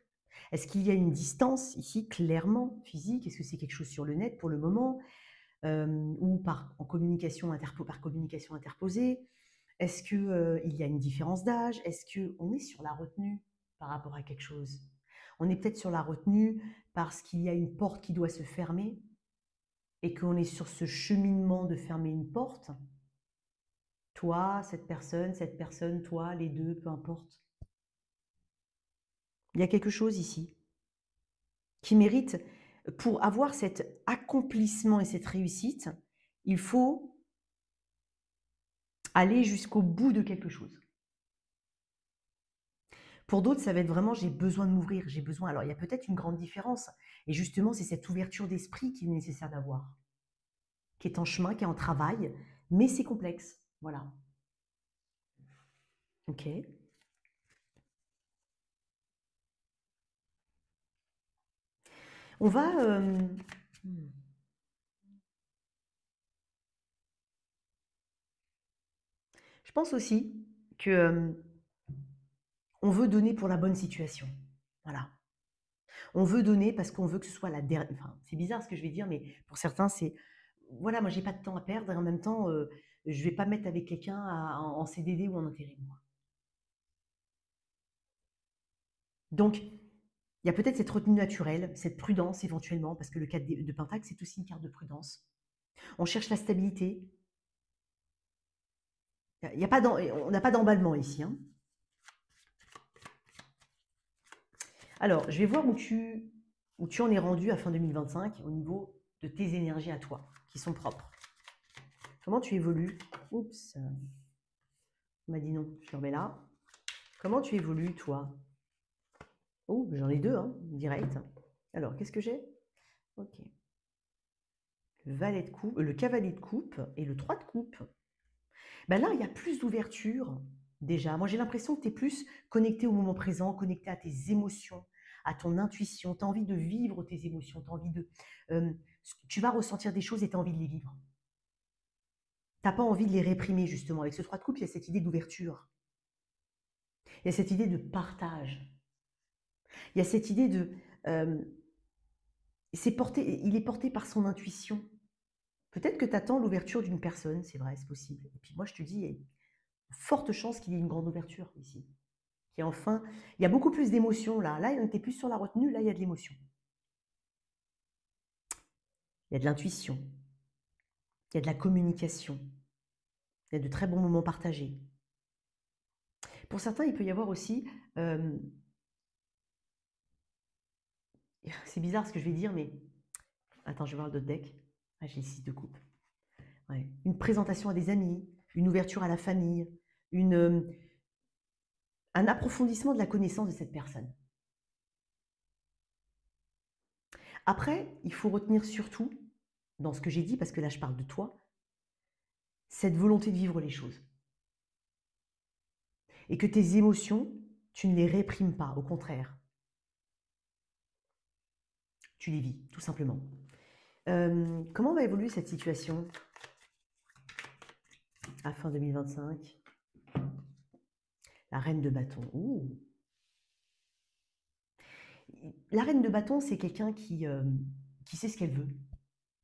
Est-ce qu'il y a une distance ici, clairement, physique? Est-ce que c'est quelque chose sur le net pour le moment? Ou par communication interposée? Est-ce qu'il y a une différence d'âge? Est-ce qu'on est sur la retenue par rapport à quelque chose? On est peut-être sur la retenue parce qu'il y a une porte qui doit se fermer et qu'on est sur ce cheminement de fermer une porte. Toi, cette personne, toi, les deux, peu importe. Il y a quelque chose ici qui mérite, pour avoir cet accomplissement et cette réussite, il faut aller jusqu'au bout de quelque chose. Pour d'autres, ça va être vraiment j'ai besoin de m'ouvrir, j'ai besoin. Alors, il y a peut-être une grande différence. Et justement, c'est cette ouverture d'esprit qu'il est nécessaire d'avoir, qui est en chemin, qui est en travail, mais c'est complexe. Voilà. Ok. On va. Je pense aussi que on veut donner pour la bonne situation. Voilà. On veut donner parce qu'on veut que ce soit la dernière. Enfin, c'est bizarre ce que je vais dire, mais pour certains, c'est voilà, moi j'ai pas de temps à perdre et en même temps, je vais pas me mettre avec quelqu'un en CDD ou en intérim. Moi. Donc, il y a peut-être cette retenue naturelle, cette prudence éventuellement, parce que le 4 de Pentacle, c'est aussi une carte de prudence. On cherche la stabilité. Il y a pas on n'a pas d'emballement ici. Hein. Alors, je vais voir où tu en es rendu à fin 2025 au niveau de tes énergies à toi, qui sont propres. Comment tu évolues? Oups, on m'a dit non, je le remets là. Comment tu évolues, toi? Oh, j'en ai deux, hein, direct. Alors, qu'est-ce que j'ai? Ok. Le valet de coupe, le cavalier de coupe et le 3 de coupe. Ben là, il y a plus d'ouverture, déjà. Moi, j'ai l'impression que tu es plus connecté au moment présent, connecté à tes émotions, à ton intuition. Tu as envie de vivre tes émotions, tu as envie de... euh, tu vas ressentir des choses et tu as envie de les vivre. Tu n'as pas envie de les réprimer, justement. Avec ce 3 de coupe, il y a cette idée d'ouverture. Il y a cette idée de partage. Il y a cette idée de... euh, il est porté par son intuition. Peut-être que tu attends l'ouverture d'une personne, c'est vrai, c'est possible. Et puis moi, je te dis, il y a une forte chance qu'il y ait une grande ouverture ici. Qui enfin, il y a beaucoup plus d'émotions là. Là, on était plus sur la retenue, là, il y a de l'émotion. Il y a de l'intuition. Il y a de la communication. Il y a de très bons moments partagés. Pour certains, il peut y avoir aussi... c'est bizarre ce que je vais dire, mais... Attends, je vais voir le d'autres deck. Ah, j'ai le 6 de coupe. Ouais. Une présentation à des amis, une ouverture à la famille, un approfondissement de la connaissance de cette personne. Après, il faut retenir surtout, dans ce que j'ai dit, parce que là je parle de toi, cette volonté de vivre les choses. Et que tes émotions, tu ne les réprimes pas, au contraire. Tu les vis, tout simplement. Comment va évoluer cette situation à fin 2025? La reine de bâton. Ouh. La reine de bâton, c'est quelqu'un qui sait ce qu'elle veut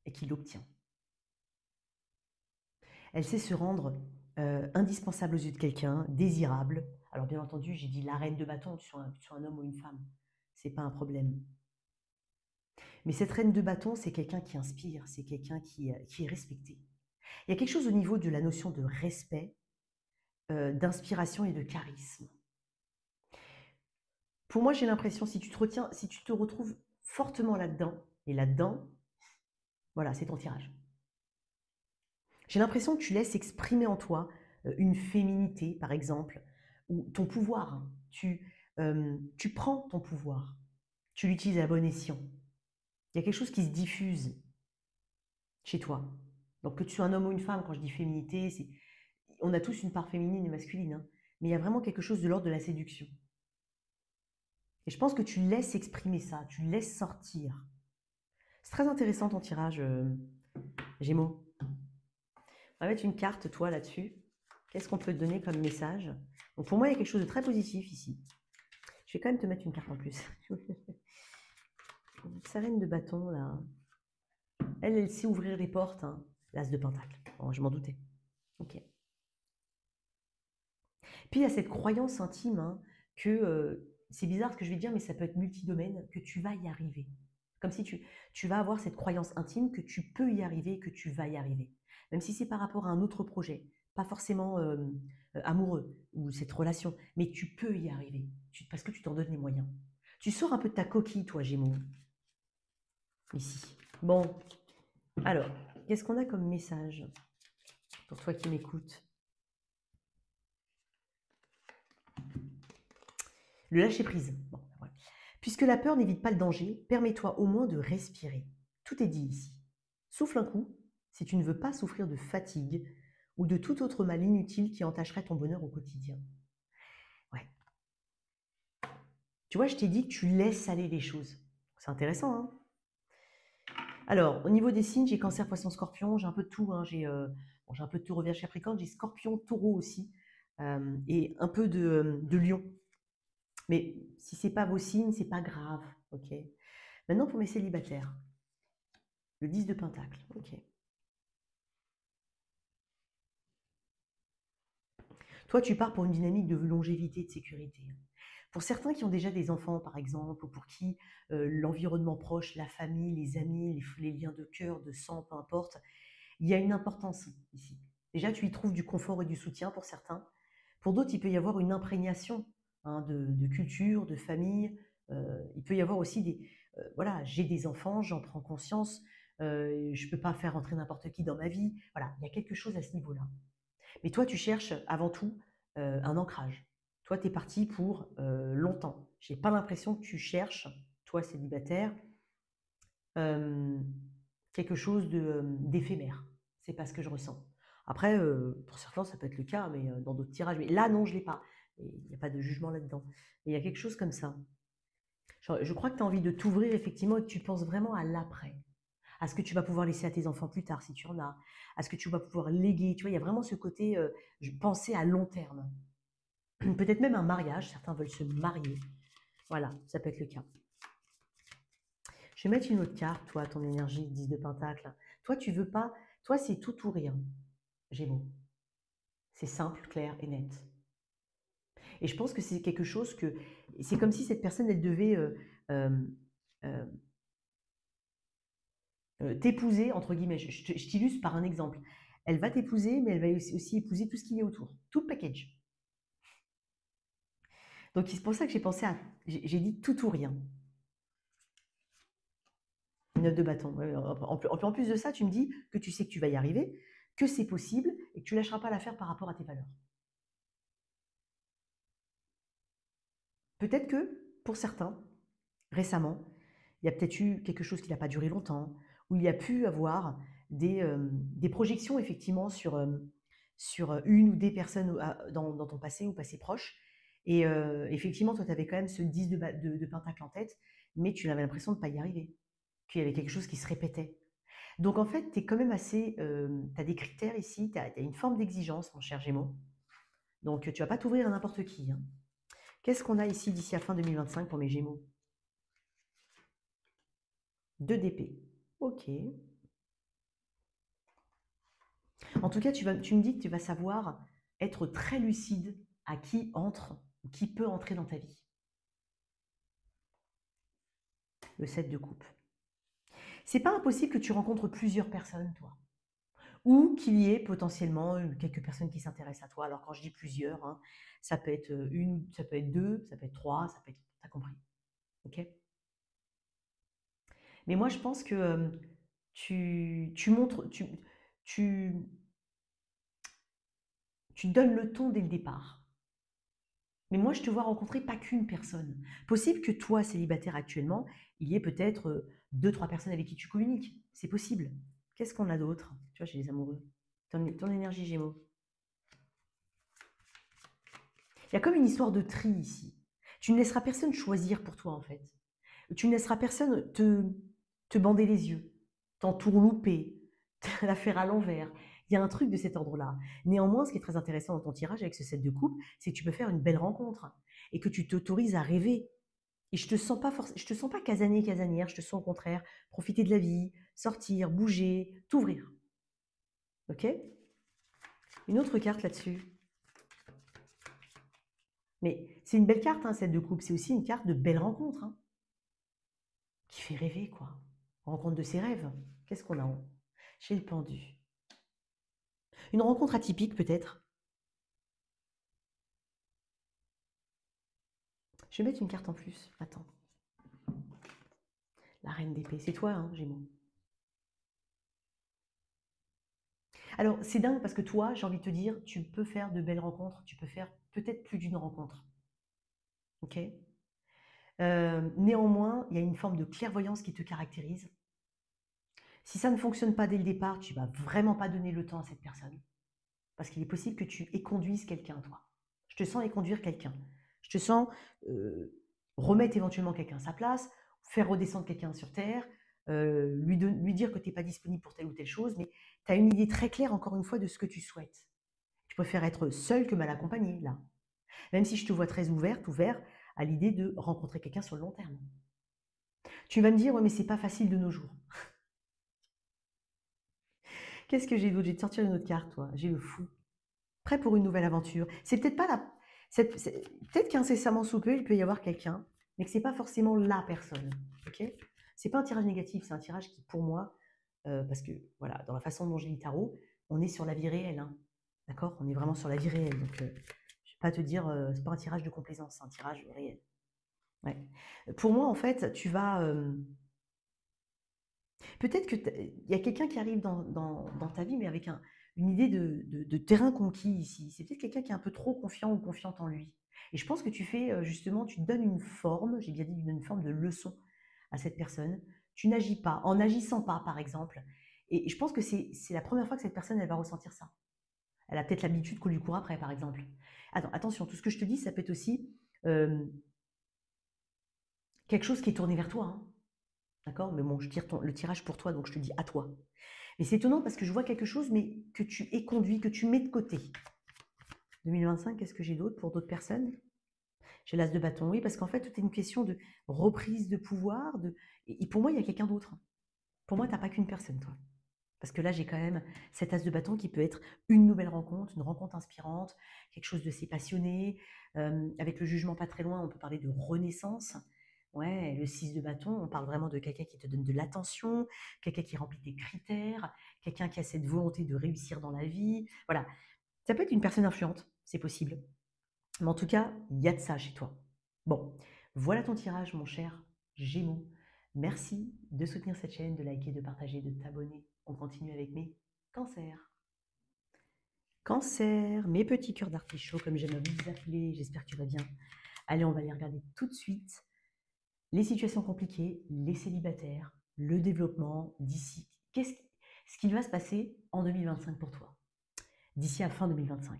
et qui l'obtient. Elle sait se rendre indispensable aux yeux de quelqu'un, désirable. Alors bien entendu, j'ai dit la reine de bâton, tu sois un homme ou une femme. C'est pas un problème. Mais cette reine de bâton, c'est quelqu'un qui inspire, c'est quelqu'un qui est respecté. Il y a quelque chose au niveau de la notion de respect, d'inspiration et de charisme. Pour moi, j'ai l'impression, si tu te retiens, si tu te retrouves fortement là-dedans, et là-dedans, voilà, c'est ton tirage. J'ai l'impression que tu laisses exprimer en toi une féminité, par exemple, ou ton pouvoir. Hein. Tu prends ton pouvoir, tu l'utilises à bon escient. Il y a quelque chose qui se diffuse chez toi. Donc que tu sois un homme ou une femme, quand je dis féminité, on a tous une part féminine et masculine, hein, mais il y a vraiment quelque chose de l'ordre de la séduction. Et je pense que tu laisses exprimer ça, tu laisses sortir. C'est très intéressant ton tirage, Gémeaux. On va mettre une carte, toi, là-dessus. Qu'est-ce qu'on peut te donner comme message? Donc pour moi, il y a quelque chose de très positif ici. Je vais quand même te mettre une carte en plus. Sa reine de bâton, là. Elle sait ouvrir les portes. Hein. L'as de pentacle. Bon, je m'en doutais. Ok. Puis il y a cette croyance intime hein, que, c'est bizarre ce que je vais dire, mais ça peut être multidomaine, que tu vas y arriver. Comme si tu vas avoir cette croyance intime que tu peux y arriver, que tu vas y arriver. Même si c'est par rapport à un autre projet, pas forcément amoureux ou cette relation, mais tu peux y arriver parce que tu t'en donnes les moyens. Tu sors un peu de ta coquille, toi, Gémeaux, ici. Bon, alors, qu'est-ce qu'on a comme message pour toi qui m'écoutes? Le lâcher-prise. Bon, ouais. Puisque la peur n'évite pas le danger, permets-toi au moins de respirer. Tout est dit ici. Souffle un coup si tu ne veux pas souffrir de fatigue ou de tout autre mal inutile qui entacherait ton bonheur au quotidien. Ouais. Tu vois, je t'ai dit que tu laisses aller les choses. C'est intéressant, hein? Alors, au niveau des signes, j'ai Cancer, Poisson, Scorpion, j'ai un peu de tout, hein. J'ai un peu de Taureau, Vierge, Capricorne, j'ai Scorpion, Taureau aussi, et un peu de Lion. Mais si c'est pas vos signes, c'est pas grave, ok? Maintenant, pour mes célibataires, le 10 de Pentacle, ok. Toi, tu pars pour une dynamique de longévité et de sécurité. Pour certains qui ont déjà des enfants, par exemple, ou pour qui l'environnement proche, la famille, les amis, les liens de cœur, de sang, peu importe, il y a une importance ici. Déjà, tu y trouves du confort et du soutien pour certains. Pour d'autres, il peut y avoir une imprégnation, hein, de culture, de famille. Il peut y avoir aussi des... voilà, j'ai des enfants, j'en prends conscience, je ne peux pas faire entrer n'importe qui dans ma vie. Voilà, il y a quelque chose à ce niveau-là. Mais toi, tu cherches avant tout un ancrage. Toi, tu es parti pour longtemps. Je n'ai pas l'impression que tu cherches, toi célibataire, euh, quelque chose d'éphémère. C'est pas ce que je ressens. Après, pour certains, ça peut être le cas, mais dans d'autres tirages. Mais là, non, je ne l'ai pas. Il n'y a pas de jugement là-dedans. Mais il y a quelque chose comme ça. Je crois que tu as envie de t'ouvrir effectivement et que tu penses vraiment à l'après. À ce que tu vas pouvoir laisser à tes enfants plus tard, si tu en as. À ce que tu vas pouvoir léguer. Tu vois, il y a vraiment ce côté penser à long terme. Peut-être même un mariage. Certains veulent se marier. Voilà, ça peut être le cas. Je vais mettre une autre carte, toi, ton énergie, 10 de Pentacle. Toi, tu veux pas. Toi, c'est tout ou rien, Gémeaux. C'est simple, clair et net. Et je pense que c'est quelque chose que. C'est comme si cette personne, elle devait euh, euh, t'épouser, entre guillemets. Je t'illustre par un exemple. Elle va t'épouser, mais elle va aussi épouser tout ce qu'il y a autour. Tout le package. Donc, c'est pour ça que j'ai pensé à. J'ai dit tout ou rien. Une note de bâton. Ouais, en plus de ça, tu me dis que tu sais que tu vas y arriver, que c'est possible et que tu ne lâcheras pas l'affaire par rapport à tes valeurs. Peut-être que, pour certains, récemment, il y a peut-être eu quelque chose qui n'a pas duré longtemps, où il y a pu avoir des projections effectivement sur une ou des personnes dans ton passé ou passé proche. Et effectivement, toi, tu avais quand même ce 10 de Pentacle en tête, mais tu avais l'impression de ne pas y arriver, qu'il y avait quelque chose qui se répétait. Donc en fait, tu es quand même assez... tu as des critères ici, tu as une forme d'exigence, mon cher Gémeaux. Donc tu ne vas pas t'ouvrir à n'importe qui, hein. Qu'est-ce qu'on a ici d'ici à fin 2025 pour mes Gémeaux? 2 d'épée. Ok. En tout cas, tu me dis que tu vas savoir être très lucide à qui entre ou qui peut entrer dans ta vie. Le 7 de coupe. C'est pas impossible que tu rencontres plusieurs personnes, toi. Ou qu'il y ait potentiellement quelques personnes qui s'intéressent à toi. Alors quand je dis plusieurs, hein, ça peut être une, ça peut être deux, ça peut être trois, ça peut être... T'as compris. Ok? Mais moi, je pense que tu montres, tu, tu donnes le ton dès le départ. Mais moi, je te vois rencontrer pas qu'une personne. Possible que toi, célibataire actuellement, il y ait peut-être deux, trois personnes avec qui tu communiques. C'est possible. Qu'est-ce qu'on a d'autre? Tu vois, chez les amoureux. Ton énergie Gémeaux. Il y a comme une histoire de tri ici. Tu ne laisseras personne choisir pour toi, en fait. Tu ne laisseras personne te bander les yeux, t'entourlouper, te la faire à l'envers. Il y a un truc de cet ordre-là. Néanmoins, ce qui est très intéressant dans ton tirage avec ce set de coupe, c'est que tu peux faire une belle rencontre et que tu t'autorises à rêver. Et je te sens pas casanier, casanière, je te sens au contraire profiter de la vie, sortir, bouger, t'ouvrir. Ok? Une autre carte là-dessus. Mais c'est une belle carte, hein, cette de coupe. C'est aussi une carte de belle rencontre, hein, qui fait rêver, quoi. Rencontre de ses rêves. Qu'est-ce qu'on a chez le pendu? Une rencontre atypique, peut-être. Je vais mettre une carte en plus. Attends. La reine d'épée. C'est toi, hein, Gémeaux. Alors, c'est dingue parce que toi, j'ai envie de te dire, tu peux faire de belles rencontres. Tu peux faire peut-être plus d'une rencontre. ok? Néanmoins, il y a une forme de clairvoyance qui te caractérise. Si ça ne fonctionne pas dès le départ, tu vas vraiment pas donner le temps à cette personne. Parce qu'il est possible que tu éconduises quelqu'un, toi. Je te sens éconduire quelqu'un. Je te sens euh, remettre éventuellement quelqu'un à sa place, faire redescendre quelqu'un sur terre, lui dire que tu n'es pas disponible pour telle ou telle chose, mais tu as une idée très claire, encore une fois, de ce que tu souhaites. Tu préfères être seul que mal accompagné, là. Même si je te vois très ouvert à l'idée de rencontrer quelqu'un sur le long terme. Tu vas me dire, ouais, mais c'est pas facile de nos jours. Qu'est-ce que j'ai d'autre? Je vais te sortir une autre carte, toi. J'ai le fou. Prêt pour une nouvelle aventure. C'est peut-être pas la. Peut-être qu'incessamment sous peu, il peut y avoir quelqu'un, mais que c'est pas forcément la personne. Ok? C'est pas un tirage négatif, c'est un tirage qui, pour moi, parce que voilà, dans la façon dont j'ai le tarot, on est sur la vie réelle. Hein. D'accord? On est vraiment sur la vie réelle. Donc, je vais pas te dire, c'est pas un tirage de complaisance, c'est un tirage réel. Ouais. Pour moi, en fait, tu vas. Peut-être qu'il y a quelqu'un qui arrive dans ta vie, mais avec une idée de terrain conquis ici. C'est peut-être quelqu'un qui est un peu trop confiant ou confiante en lui. Et je pense que tu fais justement, tu te donnes une forme, j'ai bien dit, une forme de leçon à cette personne. Tu n'agis pas, en n'agissant pas, par exemple. Et je pense que c'est la première fois que cette personne, elle va ressentir ça. Elle a peut-être l'habitude qu'on lui court après, par exemple. Attends, attention, tout ce que je te dis, ça peut être aussi euh, quelque chose qui est tourné vers toi. Hein. D'accord? Mais bon, je tire le tirage pour toi, donc je te dis à toi. Mais c'est étonnant parce que je vois quelque chose, mais que tu es conduit, que tu mets de côté. 2025, qu'est-ce que j'ai d'autre pour d'autres personnes? J'ai l'as de bâton, oui, parce qu'en fait, tout est une question de reprise de pouvoir. Et pour moi, il y a quelqu'un d'autre. Pour moi, tu n'as pas qu'une personne, toi. Parce que là, j'ai quand même cet as de bâton qui peut être une nouvelle rencontre, une rencontre inspirante, quelque chose de si passionné. Avec le jugement pas très loin, on peut parler de renaissance. Ouais, le 6 de bâton, on parle vraiment de quelqu'un qui te donne de l'attention, quelqu'un qui remplit tes critères, quelqu'un qui a cette volonté de réussir dans la vie. Voilà, ça peut être une personne influente, c'est possible. Mais en tout cas, il y a de ça chez toi. Bon, voilà ton tirage, mon cher Gémeaux. Merci de soutenir cette chaîne, de liker, de partager, de t'abonner. On continue avec mes cancers. Cancer, mes petits cœurs d'artichaut, comme j'aime à vous appeler, j'espère que tu vas bien. Allez, on va les regarder tout de suite. Les situations compliquées, les célibataires, le développement d'ici. Ce qui va se passer en 2025 pour toi, d'ici à fin 2025.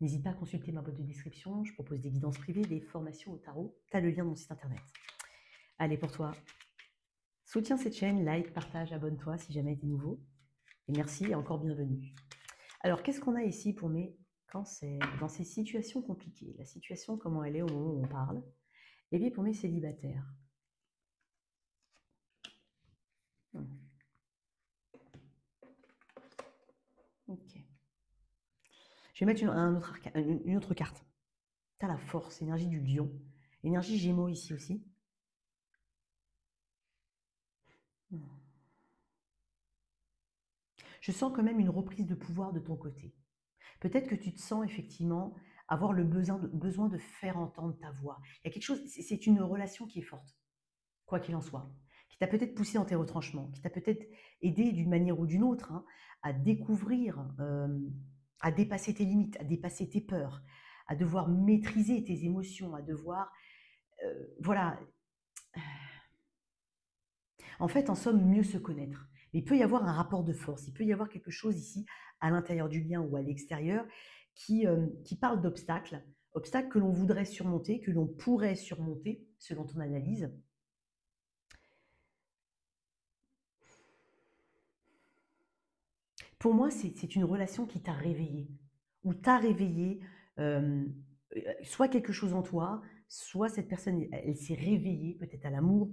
N'hésite pas à consulter ma boîte de description, je propose des guidances privées, des formations au tarot. Tu as le lien dans mon site internet. Allez, pour toi, soutiens cette chaîne, like, partage, abonne-toi si jamais tu es nouveau. Et merci et encore bienvenue. Alors, qu'est-ce qu'on a ici pour mes cancers dans ces situations compliquées? La situation, comment elle est au moment où on parle? Et bien, pour mes célibataires. Ok. Je vais mettre une autre carte. Tu as la force, énergie du lion. Énergie gémeaux ici aussi. Je sens quand même une reprise de pouvoir de ton côté. Peut-être que tu te sens effectivement avoir le besoin de faire entendre ta voix. Il y a quelque chose, c'est une relation qui est forte, quoi qu'il en soit, qui t'a peut-être poussé dans tes retranchements, qui t'a peut-être aidé d'une manière ou d'une autre hein, à découvrir, à dépasser tes limites, à dépasser tes peurs, à devoir maîtriser tes émotions, à devoir, voilà, en fait, en somme, mieux se connaître. Mais il peut y avoir un rapport de force, il peut y avoir quelque chose ici, à l'intérieur du lien ou à l'extérieur, qui parle d'obstacles, obstacles que l'on voudrait surmonter, que l'on pourrait surmonter, selon ton analyse. Pour moi, c'est une relation qui t'a réveillé, ou t'a réveillé soit quelque chose en toi, soit cette personne, elle s'est réveillée, peut-être à l'amour,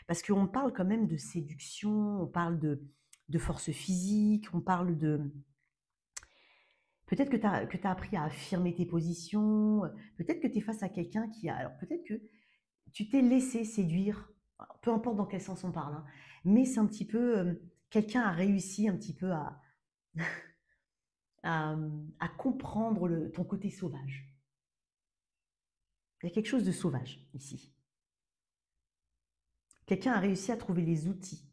parce qu'on parle quand même de séduction, on parle de force physique, on parle de. Peut-être que tu as appris à affirmer tes positions, peut-être que tu es face à quelqu'un qui a. Alors peut-être que tu t'es laissé séduire, peu importe dans quel sens on parle, hein, mais c'est un petit peu. Quelqu'un a réussi un petit peu à, à comprendre ton côté sauvage. Il y a quelque chose de sauvage ici. Quelqu'un a réussi à trouver les outils,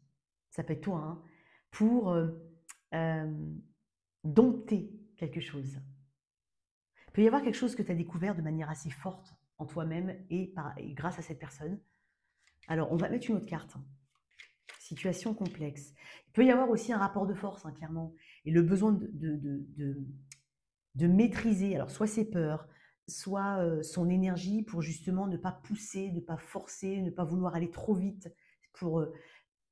ça peut être toi, hein, pour euh, dompter quelque chose. Il peut y avoir quelque chose que tu as découvert de manière assez forte en toi-même et grâce à cette personne. Alors, on va mettre une autre carte. Situation complexe. Il peut y avoir aussi un rapport de force, hein, clairement, et le besoin de maîtriser, alors soit ses peurs, soit son énergie pour justement ne pas pousser, ne pas forcer, ne pas vouloir aller trop vite pour,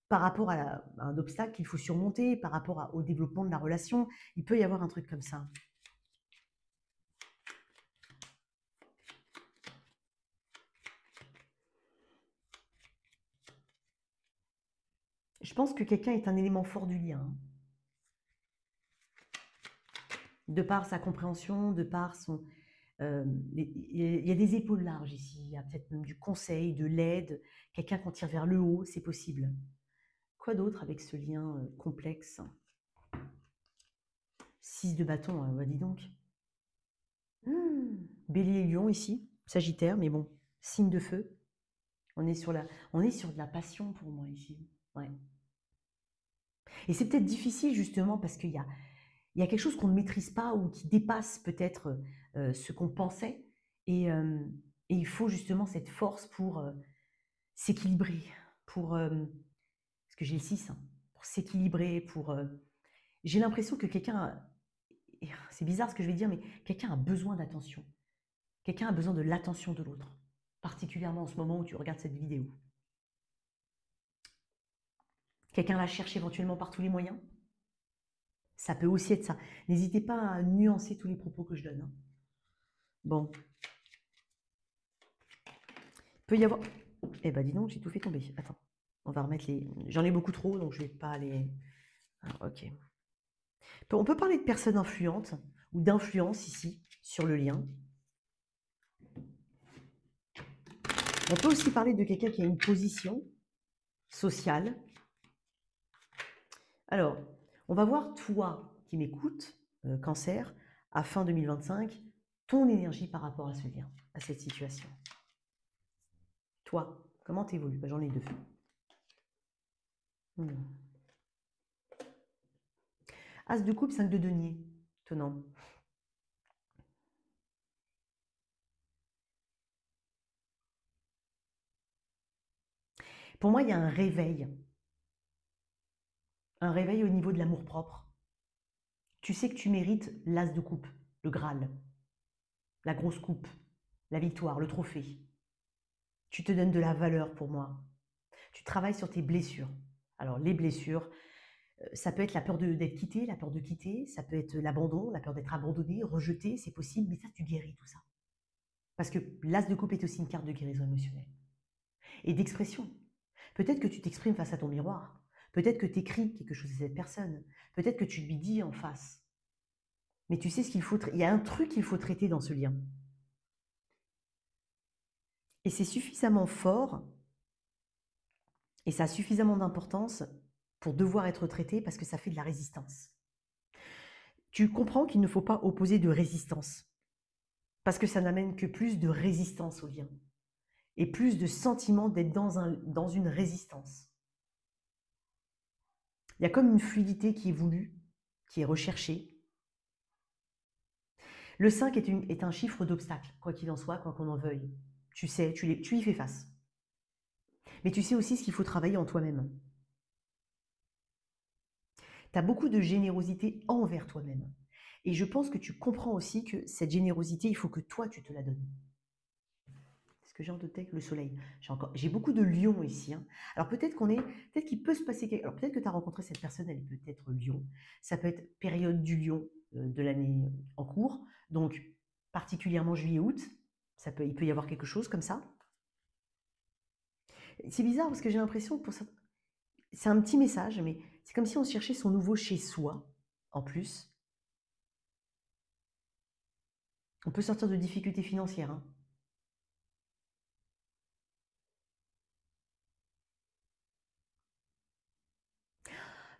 par rapport à un obstacle qu'il faut surmonter, par rapport au développement de la relation. Il peut y avoir un truc comme ça. Je pense que quelqu'un est un élément fort du lien, hein. De par sa compréhension, de par son... il y a des épaules larges ici, il y a peut-être même du conseil, de l'aide, quelqu'un qu'on tire vers le haut, c'est possible. Quoi d'autre avec ce lien complexe? 6 de bâton, bah dis donc. Bélier et lion ici, Sagittaire, mais bon, signe de feu. On est sur de la passion pour moi ici. Ouais. Et c'est peut-être difficile justement parce il y a quelque chose qu'on ne maîtrise pas ou qui dépasse peut-être ce qu'on pensait. Et il faut justement cette force pour s'équilibrer, pour, parce que j'ai le 6, hein, pour s'équilibrer, j'ai l'impression que c'est bizarre ce que je vais dire, mais quelqu'un a besoin d'attention. Quelqu'un a besoin de l'attention de l'autre, particulièrement en ce moment où tu regardes cette vidéo. Quelqu'un la cherche éventuellement par tous les moyens. Ça peut aussi être ça. N'hésitez pas à nuancer tous les propos que je donne, hein. Bon. Peut y avoir... Eh ben dis donc, j'ai tout fait tomber. Attends, on va remettre les... J'en ai beaucoup trop, donc je vais pas les... Ah, ok. On peut parler de personnes influentes ou d'influence ici, sur le lien. On peut aussi parler de quelqu'un qui a une position sociale. Alors, on va voir, toi qui m'écoutes, Cancer, à fin 2025, ton énergie par rapport à ce lien, à cette situation. Toi, comment t'évolues? J'en ai deux. As de coupe, 5 de denier. Tenant. Pour moi, il y a un réveil. Un réveil au niveau de l'amour-propre. Tu sais que tu mérites l'as de coupe, le Graal, la grosse coupe, la victoire, le trophée. Tu te donnes de la valeur pour moi. Tu travailles sur tes blessures. Alors, les blessures, ça peut être la peur d'être quitté, la peur de quitter, ça peut être l'abandon, la peur d'être abandonné, rejeté, c'est possible, mais ça, tu guéris tout ça. Parce que l'as de coupe est aussi une carte de guérison émotionnelle et d'expression. Peut-être que tu t'exprimes face à ton miroir. Peut-être que tu écris quelque chose à cette personne. Peut-être que tu lui dis en face. Mais tu sais ce qu'il faut... Il y a un truc qu'il faut traiter dans ce lien. Et c'est suffisamment fort et ça a suffisamment d'importance pour devoir être traité parce que ça fait de la résistance. Tu comprends qu'il ne faut pas opposer de résistance parce que ça n'amène que plus de résistance au lien et plus de sentiment d'être dans une résistance. Il y a comme une fluidité qui est voulue, qui est recherchée. Le 5 est un chiffre d'obstacle, quoi qu'il en soit, quoi qu'on en veuille. Tu sais, tu y fais face. Mais tu sais aussi ce qu'il faut travailler en toi-même. Tu as beaucoup de générosité envers toi-même. Et je pense que tu comprends aussi que cette générosité, il faut que toi, tu te la donnes. Est-ce que j'ai en tête le soleil? J'ai beaucoup de lions ici, hein. Alors peut-être qu'il peut se passer quelque... Alors peut-être que tu as rencontré cette personne, elle peut être lion. Ça peut être période du lion de l'année en cours. Donc particulièrement juillet-août. Il peut y avoir quelque chose comme ça. C'est bizarre parce que j'ai l'impression que c'est un petit message, mais c'est comme si on cherchait son nouveau chez soi, en plus. On peut sortir de difficultés financières, hein.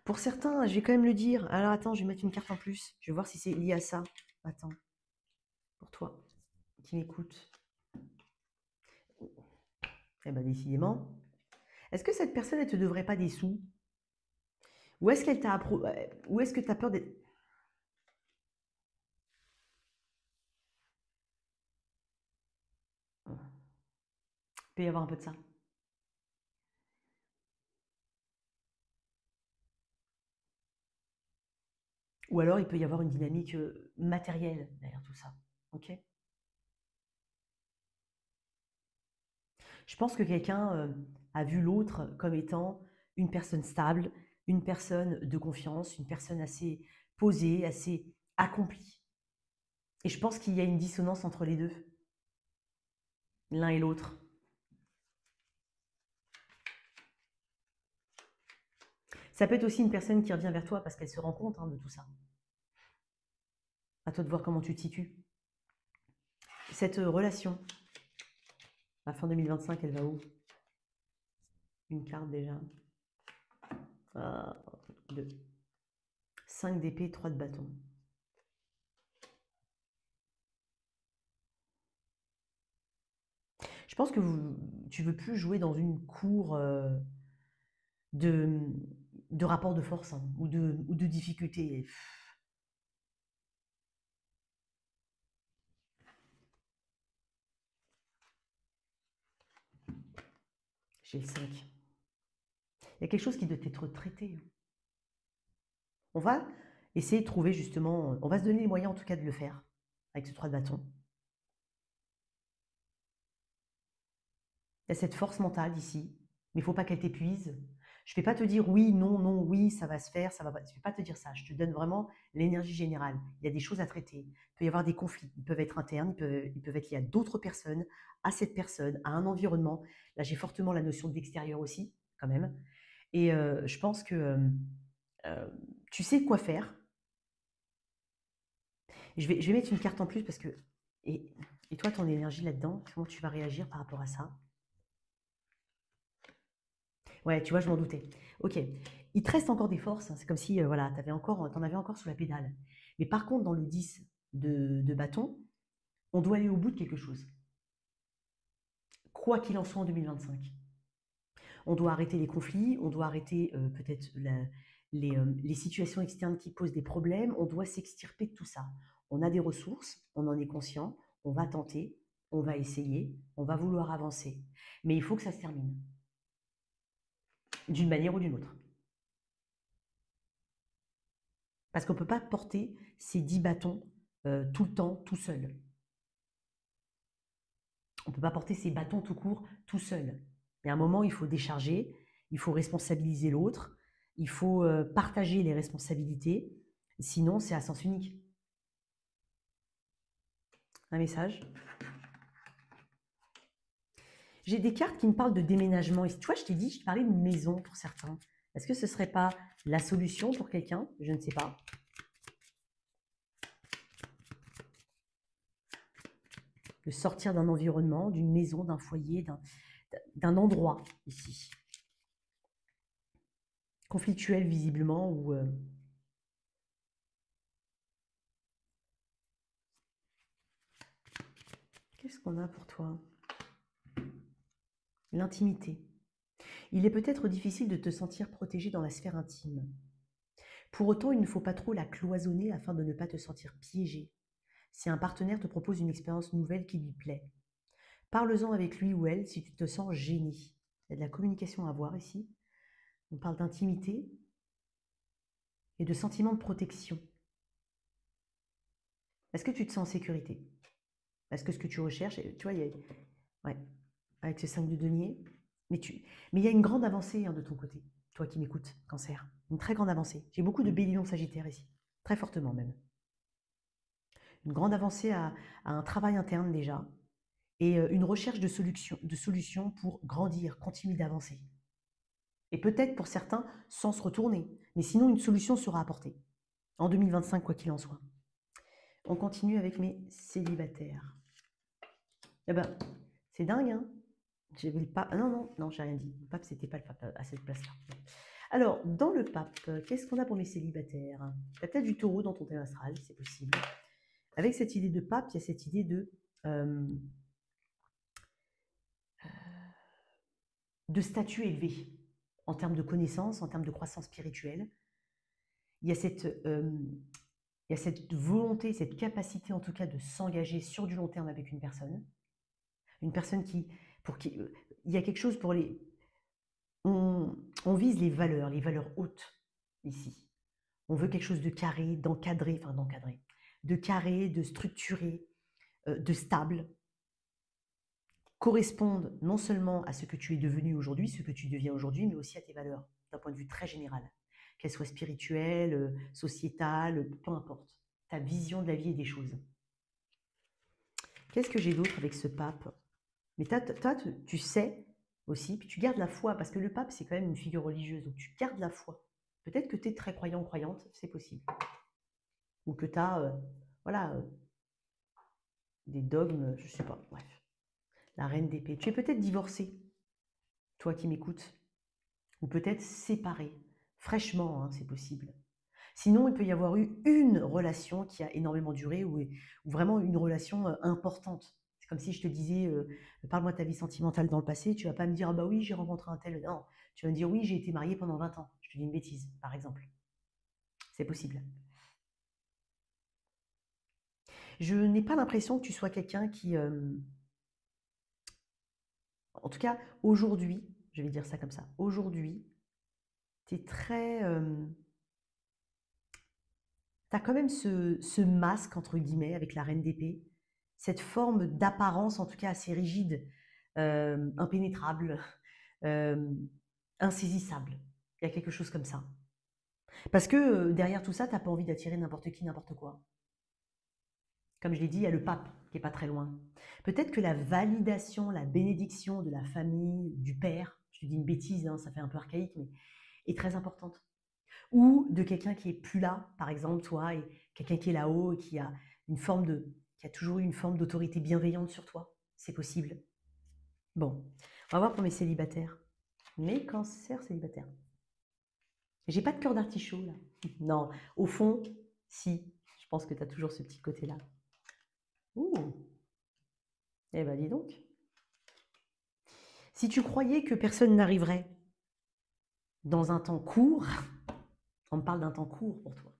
Pour certains, je vais quand même le dire. Alors attends, je vais mettre une carte en plus. Je vais voir si c'est lié à ça. Attends. Pour toi, qui m'écoute. Eh bien, décidément. Est-ce que cette personne, elle te devrait pas des sous? Ou est-ce qu'elle t'a ou est-ce que tu as peur d'être... Il peut y avoir un peu de ça. Ou alors, il peut y avoir une dynamique matérielle derrière tout ça. Ok. Je pense que quelqu'un a vu l'autre comme étant une personne stable, une personne de confiance, une personne assez posée, assez accomplie. Et je pense qu'il y a une dissonance entre les deux, l'un et l'autre. Ça peut être aussi une personne qui revient vers toi parce qu'elle se rend compte de tout ça. À toi de voir comment tu te situes. Cette relation, à fin 2025, elle va où? Une carte déjà. 2. 5 d'épée, 3 de bâton. Je pense que tu veux plus jouer dans une cour de, de rapport de force ou de difficulté. J'ai le 5. Il y a quelque chose qui doit être traité. On va essayer de trouver justement, on va se donner les moyens en tout cas de le faire avec ce 3 de bâton. Il y a cette force mentale ici, mais il ne faut pas qu'elle t'épuise. Je ne vais pas te dire oui, non, non, oui, ça va se faire, ça va pas. Je ne vais pas te dire ça. Je te donne vraiment l'énergie générale. Il y a des choses à traiter. Il peut y avoir des conflits. Ils peuvent être internes, ils peuvent être liés à d'autres personnes, à cette personne, à un environnement. Là, j'ai fortement la notion d'extérieur aussi, quand même. Et je pense que euh, tu sais quoi faire. Je vais mettre une carte en plus parce que. Et, et toi, ton énergie là-dedans, comment tu vas réagir par rapport à ça? Ouais, tu vois, je m'en doutais. Ok. Il te reste encore des forces. C'est comme si voilà, t'en avais encore sous la pédale. Mais par contre, dans le 10 de bâton, on doit aller au bout de quelque chose. Quoi qu'il en soit en 2025. On doit arrêter les conflits, on doit arrêter peut-être les situations externes qui posent des problèmes, on doit s'extirper de tout ça. On a des ressources, on en est conscient, on va tenter, on va essayer, on va vouloir avancer. Mais il faut que ça se termine, d'une manière ou d'une autre. Parce qu'on ne peut pas porter ces 10 bâtons tout le temps, tout seul. On ne peut pas porter ces bâtons tout court, tout seul. Il y a un moment, il faut décharger, il faut responsabiliser l'autre, il faut partager les responsabilités. Sinon, c'est à sens unique. Un message. J'ai des cartes qui me parlent de déménagement. Et tu vois, je t'ai dit, je te parlais de maison pour certains. Est-ce que ce ne serait pas la solution pour quelqu'un? Je ne sais pas. De sortir d'un environnement, d'une maison, d'un foyer, d'un endroit ici. Conflictuel visiblement ou qu'est-ce qu'on a pour toi? L'intimité. Il est peut-être difficile de te sentir protégé dans la sphère intime. Pour autant, il ne faut pas trop la cloisonner afin de ne pas te sentir piégé. Si un partenaire te propose une expérience nouvelle qui lui plaît, parle-en avec lui ou elle si tu te sens gêné. Il y a de la communication à avoir ici. On parle d'intimité et de sentiment de protection. Est-ce que tu te sens en sécurité? Est-ce que ce que tu recherches, tu vois, ouais, avec ce 5 de denier, mais il y a une grande avancée de ton côté, toi qui m'écoutes, Cancer. Une très grande avancée. J'ai beaucoup de Bélion Sagittaire ici, très fortement même. Une grande avancée à un travail interne déjà, et une recherche de solutions pour grandir, continuer d'avancer. Et peut-être pour certains sans se retourner, mais sinon une solution sera apportée en 2025, quoi qu'il en soit. On continue avec mes célibataires. Eh ben, c'est dingue, hein. J'avais le pape. Non, non, non, j'ai rien dit. Le pape, c'était pas le pape à cette place-là. Alors, dans le pape, qu'est-ce qu'on a pour mes célibataires? Il y a peut-être du taureau dans ton thème astral, c'est possible. Avec cette idée de pape, il y a cette idée de statut élevé en termes de connaissances, en termes de croissance spirituelle. Il y a cette volonté, cette capacité en tout cas de s'engager sur du long terme avec une personne qui Il y a quelque chose pour les... On vise les valeurs hautes ici. On veut quelque chose de carré, d'encadré, enfin d'encadré, de carré, de structuré, de stable, correspondent non seulement à ce que tu es devenu aujourd'hui, ce que tu deviens aujourd'hui, mais aussi à tes valeurs, d'un point de vue très général, qu'elles soient spirituelles, sociétales, peu importe, ta vision de la vie et des choses. Qu'est-ce que j'ai d'autre avec ce pape? Mais toi, tu sais aussi, puis tu gardes la foi, parce que le pape, c'est quand même une figure religieuse, donc tu gardes la foi. Peut-être que tu es très croyant, croyante, c'est possible. Ou que tu as, voilà, des dogmes, je sais pas, bref. La reine d'épée. Tu es peut-être divorcé, toi qui m'écoutes, ou peut-être séparé, fraîchement, hein, c'est possible. Sinon, il peut y avoir eu une relation qui a énormément duré ou vraiment une relation importante. C'est comme si je te disais, parle-moi de ta vie sentimentale dans le passé, tu vas pas me dire, ah bah oui, j'ai rencontré un tel. Non, tu vas me dire, oui, j'ai été mariée pendant 20 ans. Je te dis une bêtise, par exemple. C'est possible. Je n'ai pas l'impression que tu sois quelqu'un qui, en tout cas, aujourd'hui, je vais dire ça comme ça, aujourd'hui, tu es très... tu as quand même ce masque, entre guillemets, avec la reine d'épée, cette forme d'apparence, en tout cas assez rigide, impénétrable, euh, insaisissable. Il y a quelque chose comme ça. Parce que derrière tout ça, tu n'as pas envie d'attirer n'importe qui, n'importe quoi. Comme je l'ai dit, il y a le pape qui est pas très loin. Peut-être que la validation, la bénédiction de la famille, du père, je te dis une bêtise, hein, ça fait un peu archaïque, mais est très importante. Ou de quelqu'un qui est plus là, par exemple toi, et quelqu'un qui est là-haut et qui a toujours eu une forme d'autorité bienveillante sur toi. C'est possible. Bon, on va voir pour mes célibataires. Mes cancers célibataires. J'ai pas de cœur d'artichaut là. Non, au fond, si. Je pense que tu as toujours ce petit côté-là. Ouh, eh ben dis donc. Si tu croyais que personne n'arriverait dans un temps court, on me parle d'un temps court pour toi.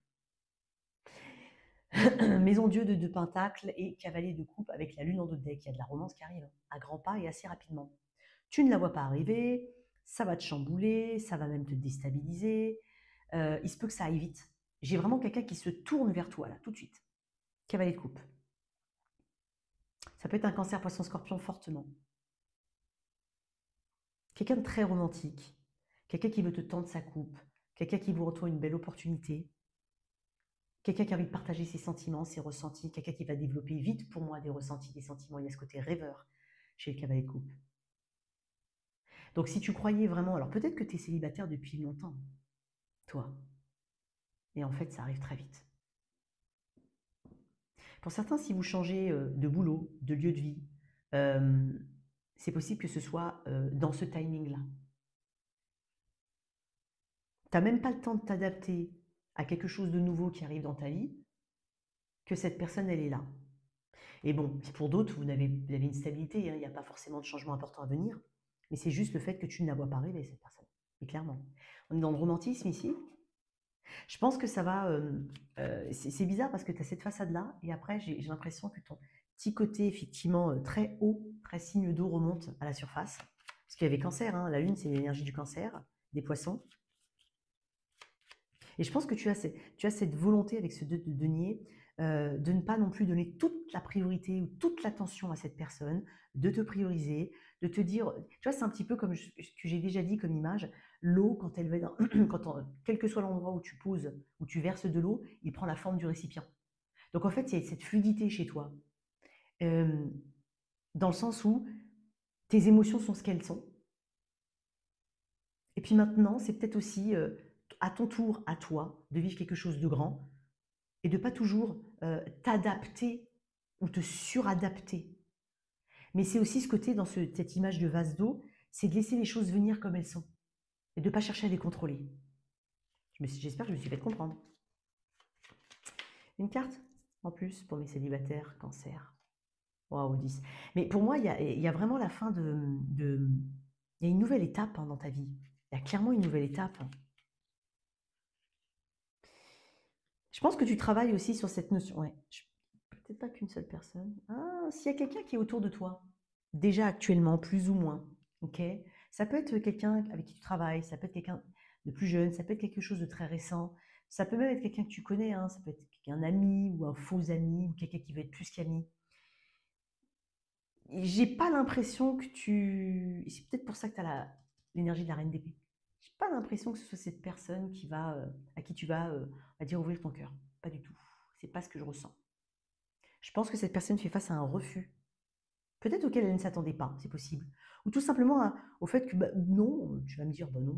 Maison Dieu de deux pentacles et cavalier de coupe avec la lune en dos de deck. Il y a de la romance qui arrive à grands pas et assez rapidement. Tu ne la vois pas arriver, ça va te chambouler, ça va même te déstabiliser. Il se peut que ça aille vite. J'ai vraiment quelqu'un qui se tourne vers toi là, tout de suite. Cavalier de coupe. Ça peut être un cancer, poisson, scorpion fortement. Quelqu'un de très romantique, quelqu'un qui veut te tendre sa coupe, quelqu'un qui vous retrouve une belle opportunité, quelqu'un qui a envie de partager ses sentiments, ses ressentis, quelqu'un qui va développer vite pour moi des ressentis, des sentiments. Il y a ce côté rêveur chez le cavalier de coupe. Donc si tu croyais vraiment, alors peut-être que tu es célibataire depuis longtemps, toi, et en fait ça arrive très vite. Pour certains, si vous changez de boulot, de lieu de vie, euh, c'est possible que ce soit dans ce timing-là. Tu n'as même pas le temps de t'adapter à quelque chose de nouveau qui arrive dans ta vie, que cette personne, elle est là. Et bon, pour d'autres, vous avez une stabilité, hein, il n'y a pas forcément de changement important à venir, mais c'est juste le fait que tu ne la vois pas arriver, cette personne. Et clairement. On est dans le romantisme ici. Je pense que ça va... c'est bizarre parce que tu as cette façade-là, et après, j'ai l'impression que ton petit côté, effectivement, très haut, très signe d'eau remonte à la surface. Parce qu'il y avait cancer, hein, la lune, c'est l'énergie du cancer, des poissons. Et je pense que tu as cette volonté avec ce 2 de denier de ne pas non plus donner toute la priorité ou toute l'attention à cette personne, de te prioriser, de te dire, tu vois, c'est un petit peu comme ce que j'ai déjà dit comme image, l'eau, quand elle va dans, quel que soit l'endroit où tu poses, où tu verses de l'eau, il prend la forme du récipient. Donc en fait, il y a cette fluidité chez toi, euh, dans le sens où tes émotions sont ce qu'elles sont. Et puis maintenant, c'est peut-être aussi à ton tour, à toi, de vivre quelque chose de grand, et de pas toujours t'adapter ou te suradapter. Mais c'est aussi ce côté dans cette image de vase d'eau, c'est de laisser les choses venir comme elles sont et de ne pas chercher à les contrôler. J'espère que je me suis fait comprendre. Une carte en plus pour mes célibataires, cancer. Waouh, 10. Mais pour moi, il y a vraiment la fin il y a une nouvelle étape dans ta vie. Il y a clairement une nouvelle étape. Je pense que tu travailles aussi sur cette notion. Ouais, peut-être pas qu'une seule personne. Ah, s'il y a quelqu'un qui est autour de toi, déjà actuellement, plus ou moins. Ok? Ça peut être quelqu'un avec qui tu travailles, ça peut être quelqu'un de plus jeune, ça peut être quelque chose de très récent, ça peut même être quelqu'un que tu connais, hein, ça peut être un ami ou un faux ami ou quelqu'un qui veut être plus qu'ami. J'ai pas l'impression que tu. C'est peut-être pour ça que tu as l'énergie de la reine d'épée. J'ai pas l'impression que ce soit cette personne à qui tu vas, on va dire, ouvrir ton cœur. Pas du tout. C'est pas ce que je ressens. Je pense que cette personne fait face à un refus. Peut-être auquel elle ne s'attendait pas, c'est possible. Ou tout simplement au fait que, bah, non, tu vas me dire, bah non,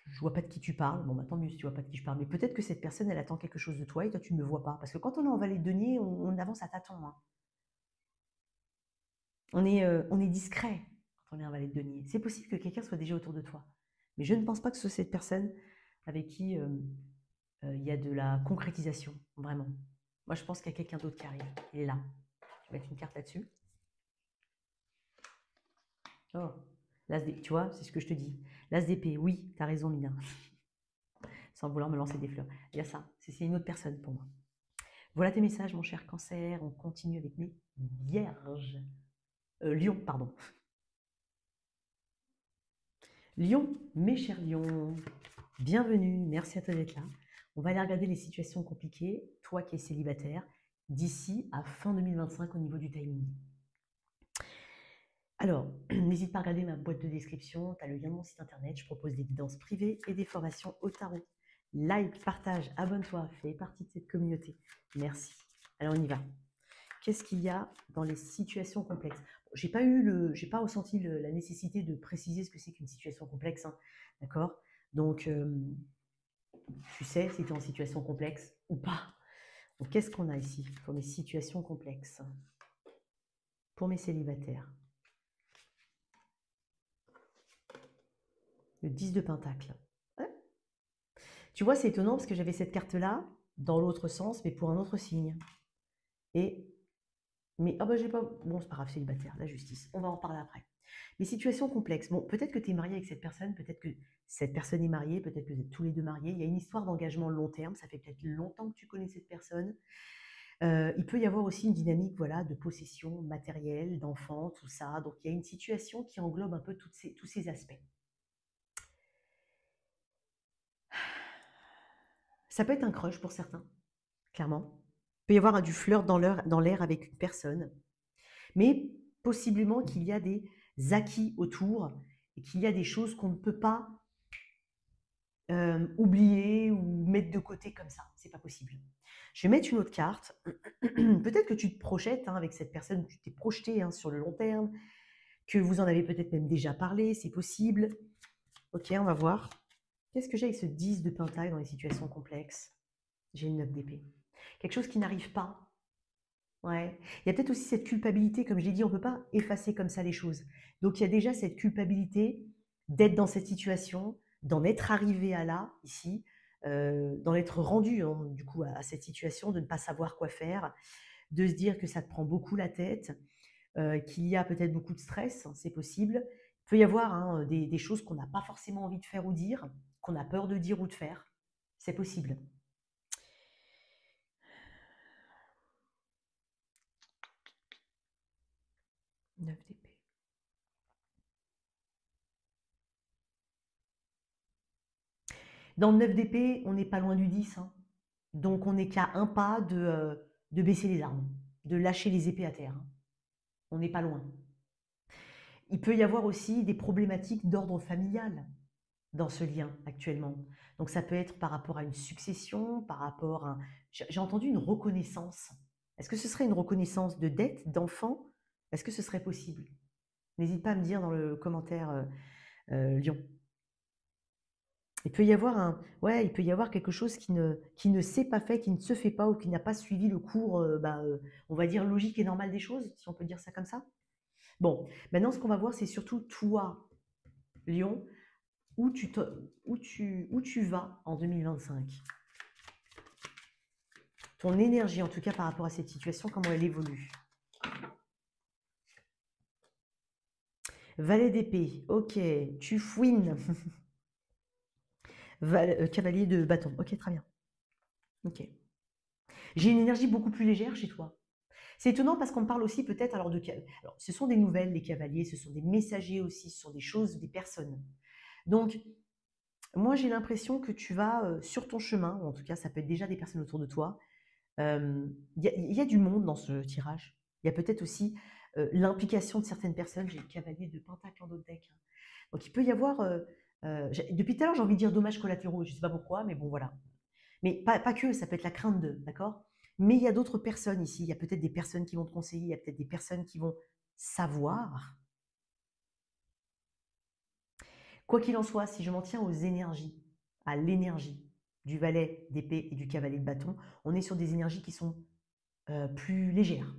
je vois pas de qui tu parles. Bon, bah tant mieux si tu vois pas de qui je parle. Mais peut-être que cette personne, elle attend quelque chose de toi et toi, tu ne le vois pas. Parce que quand on est en vallée de denier, on avance à tâtons, hein. On est discret quand on est en vallée de denier. C'est possible que quelqu'un soit déjà autour de toi. Mais je ne pense pas que ce soit cette personne avec qui il y a de la concrétisation, vraiment. Moi, je pense qu'il y a quelqu'un d'autre qui arrive. Il est là. Je vais mettre une carte là-dessus. Oh, tu vois, c'est ce que je te dis. L'as d'épée, oui, tu as raison, Mina. Sans vouloir me lancer des fleurs. Il y a ça. C'est une autre personne pour moi. Voilà tes messages, mon cher Cancer. On continue avec mes Vierges. Lion, pardon. Lion, mes chers lions, bienvenue, merci à toi d'être là. On va aller regarder les situations compliquées, toi qui es célibataire, d'ici à fin 2025 au niveau du timing. Alors, n'hésite pas à regarder ma boîte de description, tu as le lien de mon site internet, je propose des guidances privées et des formations au tarot. Like, partage, abonne-toi, fais partie de cette communauté. Merci. Alors on y va. Qu'est-ce qu'il y a dans les situations complexes? J'ai pas ressenti la nécessité de préciser ce que c'est qu'une situation complexe, hein, d'accord? Donc, tu sais si tu es en situation complexe ou pas. Donc, qu'est-ce qu'on a ici pour mes situations complexes? Pour mes célibataires. Le 10 de Pentacle. Ouais. Tu vois, c'est étonnant parce que j'avais cette carte-là dans l'autre sens, mais pour un autre signe. Mais, ah bah j'ai pas. Bon, c'est pas grave, célibataire, la justice. On va en parler après. Les situations complexes. Bon, peut-être que tu es marié avec cette personne, peut-être que cette personne est mariée, peut-être que vous êtes tous les deux mariés. Il y a une histoire d'engagement long terme. Ça fait peut-être longtemps que tu connais cette personne. Il peut y avoir aussi une dynamique, voilà, de possession matérielle, d'enfants, tout ça. Donc, il y a une situation qui englobe un peu tous ces aspects. Ça peut être un crush pour certains, clairement. Il peut y avoir du flirt dans l'air avec une personne. Mais possiblement qu'il y a des acquis autour et qu'il y a des choses qu'on ne peut pas oublier ou mettre de côté comme ça. C'est pas possible. Je vais mettre une autre carte. Peut-être que tu te projettes, hein, avec cette personne, tu t'es projeté, hein, sur le long terme, que vous en avez peut-être même déjà parlé, c'est possible. Ok, on va voir. Qu'est-ce que j'ai avec ce 10 de Pentacle dans les situations complexes? J'ai une 9 d'épée. Quelque chose qui n'arrive pas. Ouais. Il y a peut-être aussi cette culpabilité, comme je l'ai dit, on ne peut pas effacer comme ça les choses. Donc il y a déjà cette culpabilité d'être dans cette situation, d'en être arrivé à là, ici, d'en être rendu, hein, du coup à cette situation, de ne pas savoir quoi faire, de se dire que ça te prend beaucoup la tête, qu'il y a peut-être beaucoup de stress, hein, c'est possible. Il peut y avoir, hein, des choses qu'on n'a pas forcément envie de faire ou dire, qu'on a peur de dire ou de faire. C'est possible. 9 d'épée. Dans le 9 d'épée, on n'est pas loin du 10, hein. Donc on n'est qu'à un pas de baisser les armes, de lâcher les épées à terre, hein. On n'est pas loin. Il peut y avoir aussi des problématiques d'ordre familial dans ce lien actuellement. Donc ça peut être par rapport à une succession, par rapport à... J'ai entendu une reconnaissance. Est-ce que ce serait une reconnaissance de dette, d'enfant? Est-ce que ce serait possible? N'hésite pas à me dire dans le commentaire, Lyon. Il peut y avoir il peut y avoir quelque chose qui ne s'est pas fait, qui ne se fait pas ou qui n'a pas suivi le cours, on va dire logique et normal des choses, si on peut dire ça comme ça. Bon, maintenant ce qu'on va voir, c'est surtout toi, Lion, où tu vas en 2025. Ton énergie, en tout cas par rapport à cette situation, comment elle évolue. Valet d'épée, ok, tu fouines. Cavalier de bâton, ok, très bien. Ok. J'ai une énergie beaucoup plus légère chez toi. C'est étonnant parce qu'on parle aussi peut-être alors alors, ce sont des nouvelles, les cavaliers, ce sont des messagers aussi, ce sont des choses, des personnes. Donc, moi, j'ai l'impression que tu vas sur ton chemin, ou en tout cas, ça peut être déjà des personnes autour de toi. Il y a du monde dans ce tirage. Il y a peut-être aussi l'implication de certaines personnes. J'ai le cavalier de Pentacle en d'autres decks. Donc, il peut y avoir. Depuis tout à l'heure, j'ai envie de dire dommages collatéraux. Je ne sais pas pourquoi, mais bon, voilà. Mais pas que, ça peut être la crainte de, d'accord. Mais il y a d'autres personnes ici. Il y a peut-être des personnes qui vont te conseiller. Il y a peut-être des personnes qui vont savoir. Quoi qu'il en soit, si je m'en tiens aux énergies, à l'énergie du valet d'épée et du cavalier de bâton, on est sur des énergies qui sont plus légères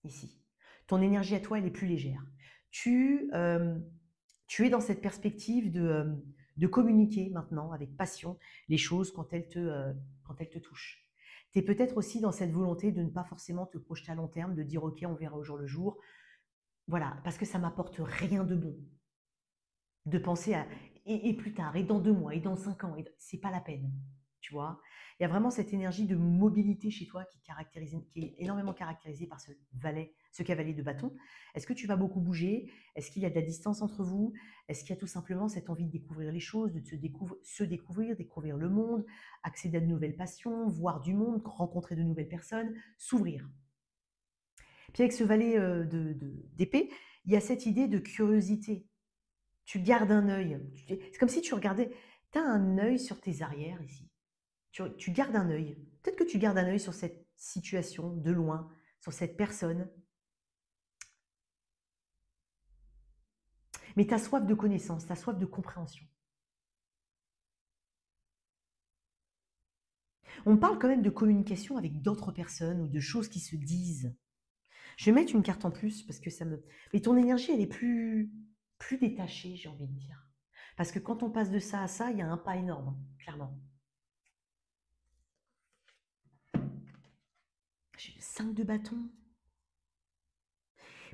ici. Ton énergie à toi, elle est plus légère. Tu es dans cette perspective de communiquer maintenant avec passion les choses quand elles te touchent. Tu es peut-être aussi dans cette volonté de ne pas forcément te projeter à long terme, de dire ok, on verra au jour le jour. Voilà, parce que ça m'apporte rien de bon de penser à et plus tard, et dans 2 mois, et dans 5 ans, c'est pas la peine, tu vois. Il y a vraiment cette énergie de mobilité chez toi qui est énormément caractérisée par ce valet, ce cavalier de bâton. Est-ce que tu vas beaucoup bouger? Est-ce qu'il y a de la distance entre vous? Est-ce qu'il y a tout simplement cette envie de découvrir les choses, de se découvrir, découvrir le monde, accéder à de nouvelles passions, voir du monde, rencontrer de nouvelles personnes, s'ouvrir? Puis avec ce valet d'épée, il y a cette idée de curiosité. Tu gardes un œil. C'est comme si tu regardais. Tu as un œil sur tes arrières ici. Tu gardes un œil. Peut-être que tu gardes un œil sur cette situation de loin, sur cette personne. Mais tu as soif de connaissance, tu as soif de compréhension. On parle quand même de communication avec d'autres personnes ou de choses qui se disent. Je vais mettre une carte en plus parce que ça me. Mais ton énergie, elle est plus détachée, j'ai envie de dire. Parce que quand on passe de ça à ça, il y a un pas énorme, clairement. J'ai le 5 de bâton.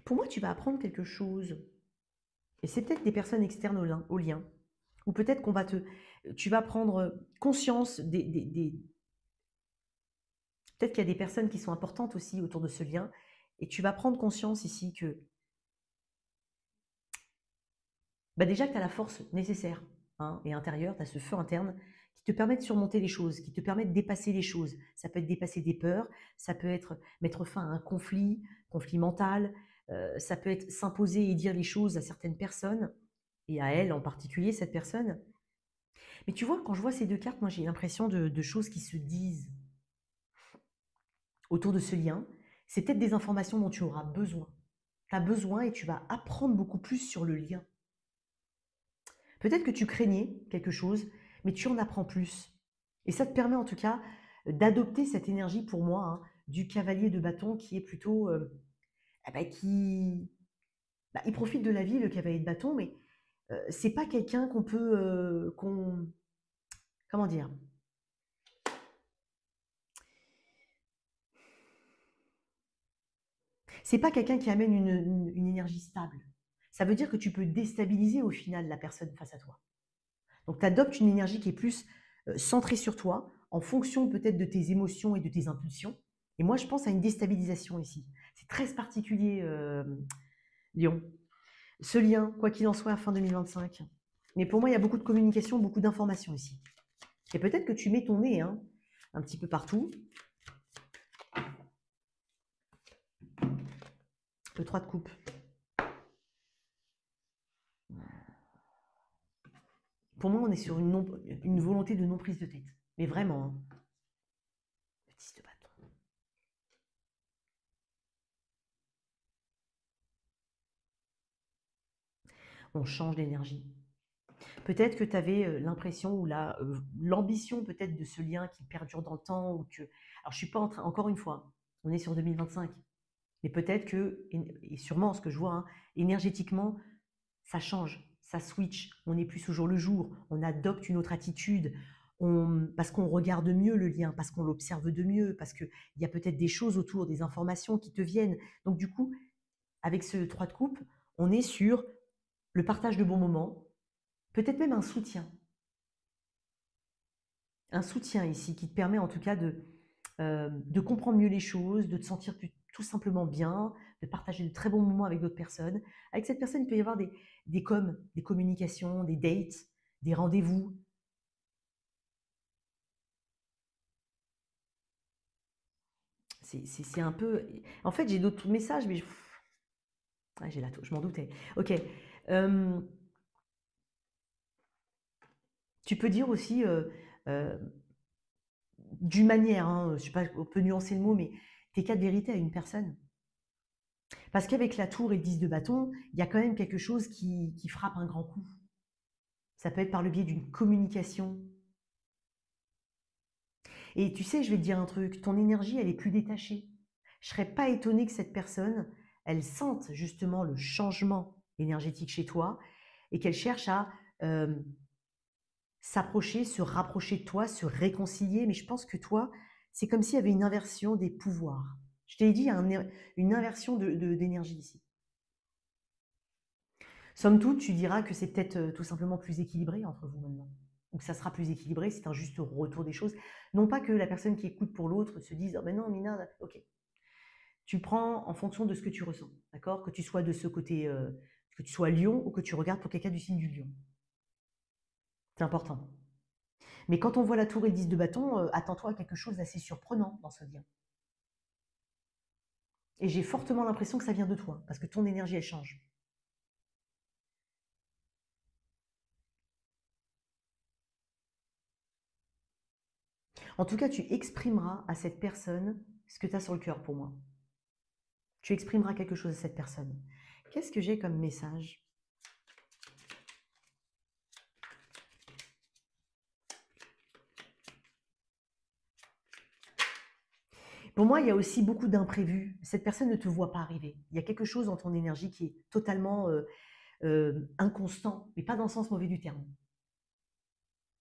Pour moi, tu vas apprendre quelque chose. Et c'est peut-être des personnes externes au lien. Ou peut-être tu vas prendre conscience peut-être qu'il y a des personnes qui sont importantes aussi autour de ce lien. Et tu vas prendre conscience ici que, bah déjà que tu as la force nécessaire hein, et intérieure, tu as ce feu interne qui te permet de surmonter les choses, qui te permet de dépasser les choses. Ça peut être dépasser des peurs, ça peut être mettre fin à un conflit mental, ça peut être s'imposer et dire les choses à certaines personnes, et à elle en particulier, cette personne. Mais tu vois, quand je vois ces deux cartes, moi j'ai l'impression de choses qui se disent autour de ce lien. C'est peut-être des informations dont tu auras besoin. Tu as besoin et tu vas apprendre beaucoup plus sur le lien. Peut-être que tu craignais quelque chose, mais tu en apprends plus. Et ça te permet en tout cas d'adopter cette énergie pour moi hein, du cavalier de bâton qui est plutôt il profite de la vie le cavalier de bâton, mais c'est pas quelqu'un qu'on peut comment dire. C'est pas quelqu'un qui amène une énergie stable. Ça veut dire que tu peux déstabiliser au final la personne face à toi. Donc tu adoptes une énergie qui est plus centrée sur toi, en fonction peut-être de tes émotions et de tes impulsions. Et moi, je pense à une déstabilisation ici. C'est très particulier, Lyon. Ce lien, quoi qu'il en soit, à fin 2025. Mais pour moi, il y a beaucoup de communication, beaucoup d'informations ici. Et peut-être que tu mets ton nez hein, un petit peu partout. Le 3 de coupe. Pour moi, on est sur une volonté de non-prise de tête. Mais vraiment. Hein. Le 10 de bâton. On change d'énergie. Peut-être que tu avais l'impression ou l'ambition peut-être de ce lien qui perdure dans le temps. Alors, je suis pas en train, encore une fois, on est sur 2025. Mais peut-être que, et sûrement ce que je vois, hein, énergétiquement, ça change, ça switch, on est plus au jour le jour, on adopte une autre attitude, parce qu'on regarde mieux le lien, parce qu'on l'observe de mieux, parce qu'il y a peut-être des choses autour, des informations qui te viennent. Donc du coup, avec ce 3 de coupe, on est sur le partage de bons moments, peut-être même un soutien. Un soutien ici qui te permet en tout cas de comprendre mieux les choses, de te sentir plus tout simplement bien, de partager de très bons moments avec d'autres personnes. Avec cette personne, il peut y avoir des communications, des dates, des rendez-vous. C'est un peu... En fait, j'ai d'autres messages, mais ouais, j'ai la je m'en doutais. Ok. Euh, Tu peux dire aussi, euh, d'une manière, hein, je sais pas, on peut nuancer le mot, mais tes quatre vérités à une personne. Parce qu'avec la tour et le 10 de bâton, il y a quand même quelque chose qui frappe un grand coup. Ça peut être par le biais d'une communication. Et tu sais, je vais te dire un truc, ton énergie, elle est plus détachée. Je serais pas étonnée que cette personne, elle sente justement le changement énergétique chez toi et qu'elle cherche à euh, s'approcher, se rapprocher de toi, se réconcilier. Mais je pense que toi, c'est comme s'il y avait une inversion des pouvoirs. Je t'ai dit, il y a une inversion d'énergie ici. Somme toute, tu diras que c'est peut-être tout simplement plus équilibré entre vous maintenant. Ou que ça sera plus équilibré, c'est un juste retour des choses. Non pas que la personne qui écoute pour l'autre se dise: oh, ben non, Mina, ok. Tu prends en fonction de ce que tu ressens, d'accord? Que tu sois de ce côté, que tu sois lion ou que tu regardes pour quelqu'un du signe du lion. C'est important. Mais quand on voit la tour et le 10 de bâton, attends-toi à quelque chose d'assez surprenant dans ce lien. Et j'ai fortement l'impression que ça vient de toi, parce que ton énergie, elle change. En tout cas, tu exprimeras à cette personne ce que tu as sur le cœur pour moi. Tu exprimeras quelque chose à cette personne. Qu'est-ce que j'ai comme message? Pour moi, il y a aussi beaucoup d'imprévus. Cette personne ne te voit pas arriver. Il y a quelque chose dans ton énergie qui est totalement inconstant, mais pas dans le sens mauvais du terme.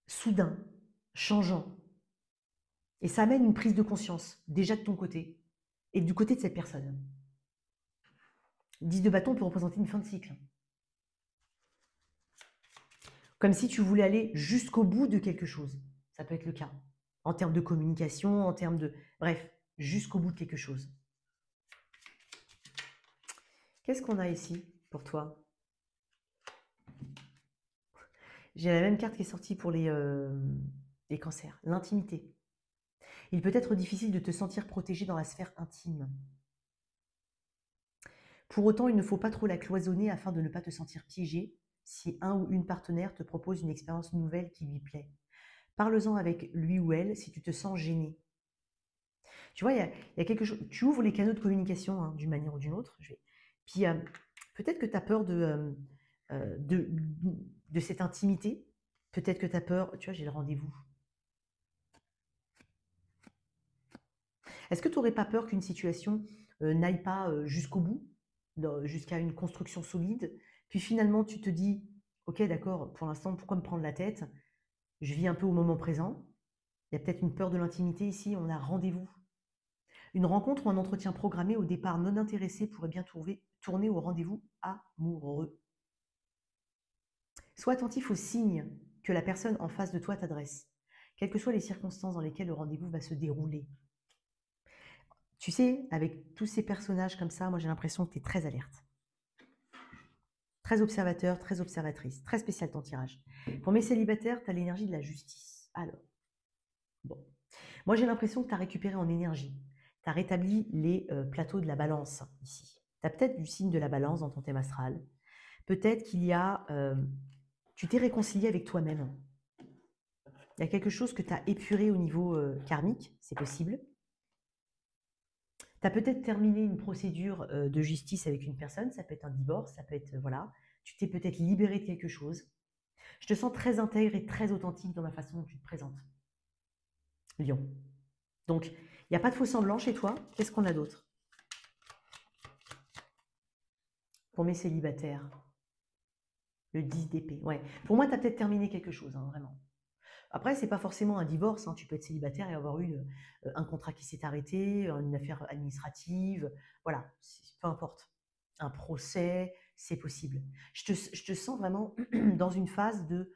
Soudain, changeant. Et ça amène une prise de conscience, déjà de ton côté, et du côté de cette personne. 10 de bâton peut représenter une fin de cycle. Comme si tu voulais aller jusqu'au bout de quelque chose. Ça peut être le cas. En termes de communication, en termes de... Bref, jusqu'au bout de quelque chose. Qu'est-ce qu'on a ici pour toi? J'ai la même carte qui est sortie pour les cancers. L'intimité. Il peut être difficile de te sentir protégé dans la sphère intime. Pour autant, il ne faut pas trop la cloisonner afin de ne pas te sentir piégé si un ou une partenaire te propose une expérience nouvelle qui lui plaît. Parle-en avec lui ou elle si tu te sens gêné. Tu vois, il y a quelque chose. Tu ouvres les canaux de communication hein, d'une manière ou d'une autre. Puis peut-être que tu as peur de cette intimité. Peut-être que tu as peur. Tu vois, j'ai le rendez-vous. Est-ce que tu n'aurais pas peur qu'une situation n'aille pas jusqu'au bout, jusqu'à une construction solide, puis finalement tu te dis, ok d'accord, pour l'instant pourquoi me prendre la tête? Je vis un peu au moment présent. Il y a peut-être une peur de l'intimité ici, on a rendez-vous. Une rencontre ou un entretien programmé au départ non intéressé pourrait bien tourner au rendez-vous amoureux. Sois attentif aux signes que la personne en face de toi t'adresse, quelles que soient les circonstances dans lesquelles le rendez-vous va se dérouler. Tu sais, avec tous ces personnages comme ça, moi j'ai l'impression que tu es très alerte. Très observateur, très observatrice. Très spécial ton tirage. Pour mes célibataires, tu as l'énergie de la justice. Alors, bon. Moi j'ai l'impression que tu as récupéré en énergie. Tu as rétabli les plateaux de la balance ici. Tu as peut-être du signe de la balance dans ton thème astral. Peut-être qu'il y a... tu t'es réconcilié avec toi-même. Il y a quelque chose que tu as épuré au niveau karmique, c'est possible. Tu as peut-être terminé une procédure de justice avec une personne, ça peut être un divorce, ça peut être, voilà, tu t'es peut-être libéré de quelque chose. Je te sens très intègre et très authentique dans la façon dont tu te présentes. Lion. Donc, il n'y a pas de faux semblant chez toi. Qu'est-ce qu'on a d'autre? Pour mes célibataires, le 10 d'épée. Ouais. Pour moi, tu as peut-être terminé quelque chose, hein, vraiment. Après, c'est pas forcément un divorce. Hein. Tu peux être célibataire et avoir eu un contrat qui s'est arrêté, une affaire administrative. Voilà, peu importe. Un procès, c'est possible. Je te sens vraiment dans une phase de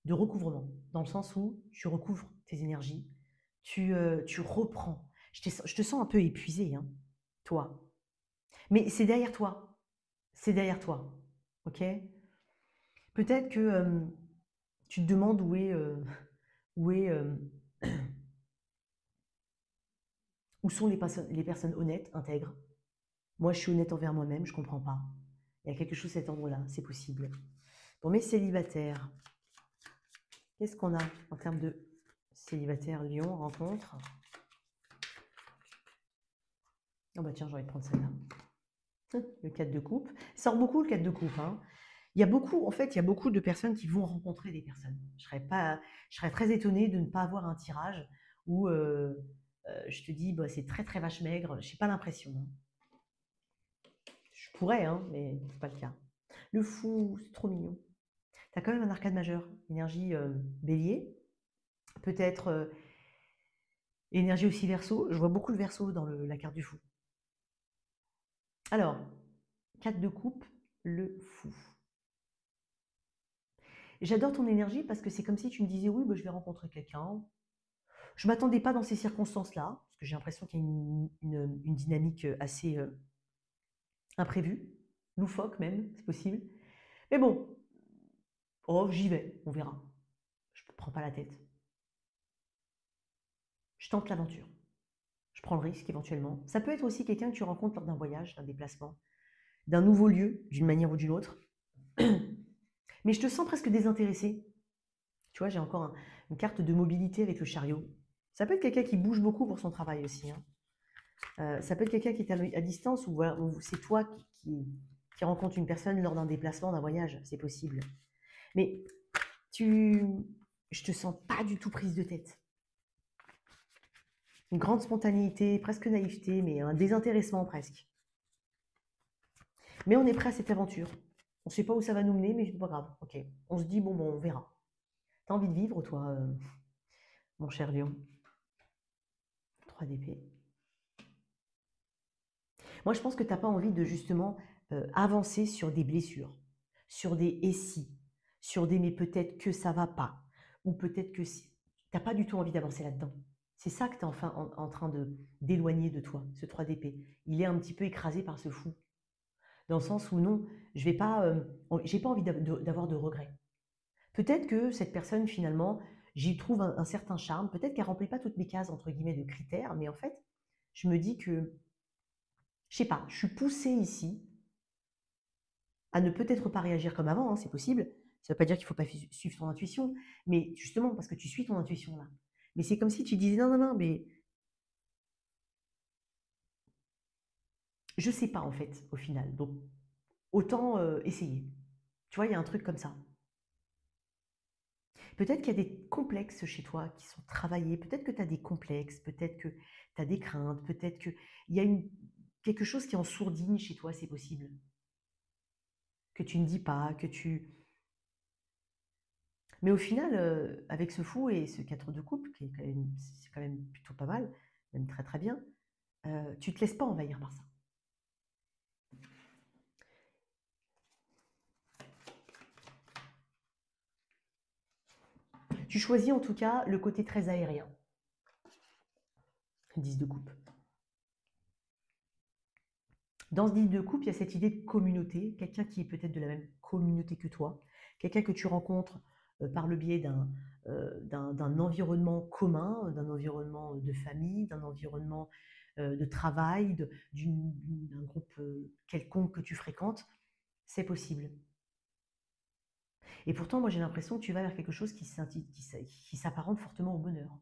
recouvrement, dans le sens où tu recouvres tes énergies, tu reprends. Je te sens un peu épuisé, hein, toi. Mais c'est derrière toi. C'est derrière toi. Ok? Peut-être que tu te demandes où est, où sont les personnes honnêtes, intègres. Moi, je suis honnête envers moi-même, je comprends pas. Il y a quelque chose à cet endroit-là, c'est possible. Pour mes célibataires, qu'est-ce qu'on a en termes de célibataire Lion, rencontre? Oh bah tiens, j'ai envie de prendre celle-là. Le 4 de coupe. Ça sort beaucoup le 4 de coupe, hein. Il y a beaucoup, en fait, il y a beaucoup de personnes qui vont rencontrer des personnes. Je serais très étonnée de ne pas avoir un tirage où je te dis, bah, c'est très très vache maigre. Je n'ai pas l'impression, hein. Je pourrais, hein, mais c'est pas le cas. Le fou, c'est trop mignon. Tu as quand même un arcade majeur, énergie bélier, peut-être énergie aussi verso. Je vois beaucoup de verso dans la carte du fou. Alors, 4 de coupe, le fou. J'adore ton énergie parce que c'est comme si tu me disais oui, bah, je vais rencontrer quelqu'un. Je ne m'attendais pas dans ces circonstances-là, parce que j'ai l'impression qu'il y a une dynamique assez imprévue, loufoque même, c'est possible. Mais bon, oh, j'y vais, on verra. Je ne prends pas la tête. Je tente l'aventure. Je prends le risque éventuellement. Ça peut être aussi quelqu'un que tu rencontres lors d'un voyage, d'un déplacement, d'un nouveau lieu, d'une manière ou d'une autre. Mais je te sens presque désintéressé. Tu vois, j'ai encore une carte de mobilité avec le chariot. Ça peut être quelqu'un qui bouge beaucoup pour son travail aussi, hein. Ça peut être quelqu'un qui est à distance ou voilà, c'est toi qui rencontres une personne lors d'un déplacement, d'un voyage, c'est possible. Mais je te sens pas du tout prise de tête. Une grande spontanéité, presque naïveté, mais un désintéressement presque. Mais on est prêt à cette aventure. On ne sait pas où ça va nous mener, mais c'est pas grave. Ok. On se dit, bon, on verra. T'as envie de vivre, toi, mon cher lion? 3 d'épée. Moi, je pense que tu n'as pas envie de justement avancer sur des blessures, sur des et si, sur des mais peut-être que ça va pas, ou peut-être que si. Tu n'as pas du tout envie d'avancer là-dedans. C'est ça que tu es enfin en train d'éloigner de toi, ce 3 d'épée. Il est un petit peu écrasé par ce fou. Dans le sens où non, je vais pas, j'ai pas envie d'avoir de regrets. Peut-être que cette personne, finalement, j'y trouve un certain charme. Peut-être qu'elle remplit pas toutes mes cases, entre guillemets, de critères, mais en fait, je me dis que je sais pas, je suis poussée ici à ne peut-être pas réagir comme avant, hein, c'est possible. Ça ne veut pas dire qu'il ne faut pas suivre ton intuition, mais justement parce que tu suis ton intuition là. Mais c'est comme si tu disais non, non, non, mais je ne sais pas en fait au final. Donc autant essayer. Tu vois, il y a un truc comme ça. Peut-être qu'il y a des complexes chez toi qui sont travaillés, peut-être que tu as des complexes, peut-être que tu as des craintes, peut-être qu'il y a quelque chose qui est en sourdine chez toi, c'est possible. Que tu ne dis pas, que tu, mais au final, avec ce fou et ce 4 de coupe, qui est c'est quand même plutôt pas mal, même très très bien, tu te laisses pas envahir par ça. Tu choisis en tout cas le côté très aérien. 10 de coupe. Dans ce 10 de coupe, il y a cette idée de communauté, quelqu'un qui est peut-être de la même communauté que toi, quelqu'un que tu rencontres par le biais d'un environnement commun, d'un environnement de famille, d'un environnement de travail, d'un groupe quelconque que tu fréquentes, c'est possible. Et pourtant, moi j'ai l'impression que tu vas vers quelque chose qui s'apparente fortement au bonheur.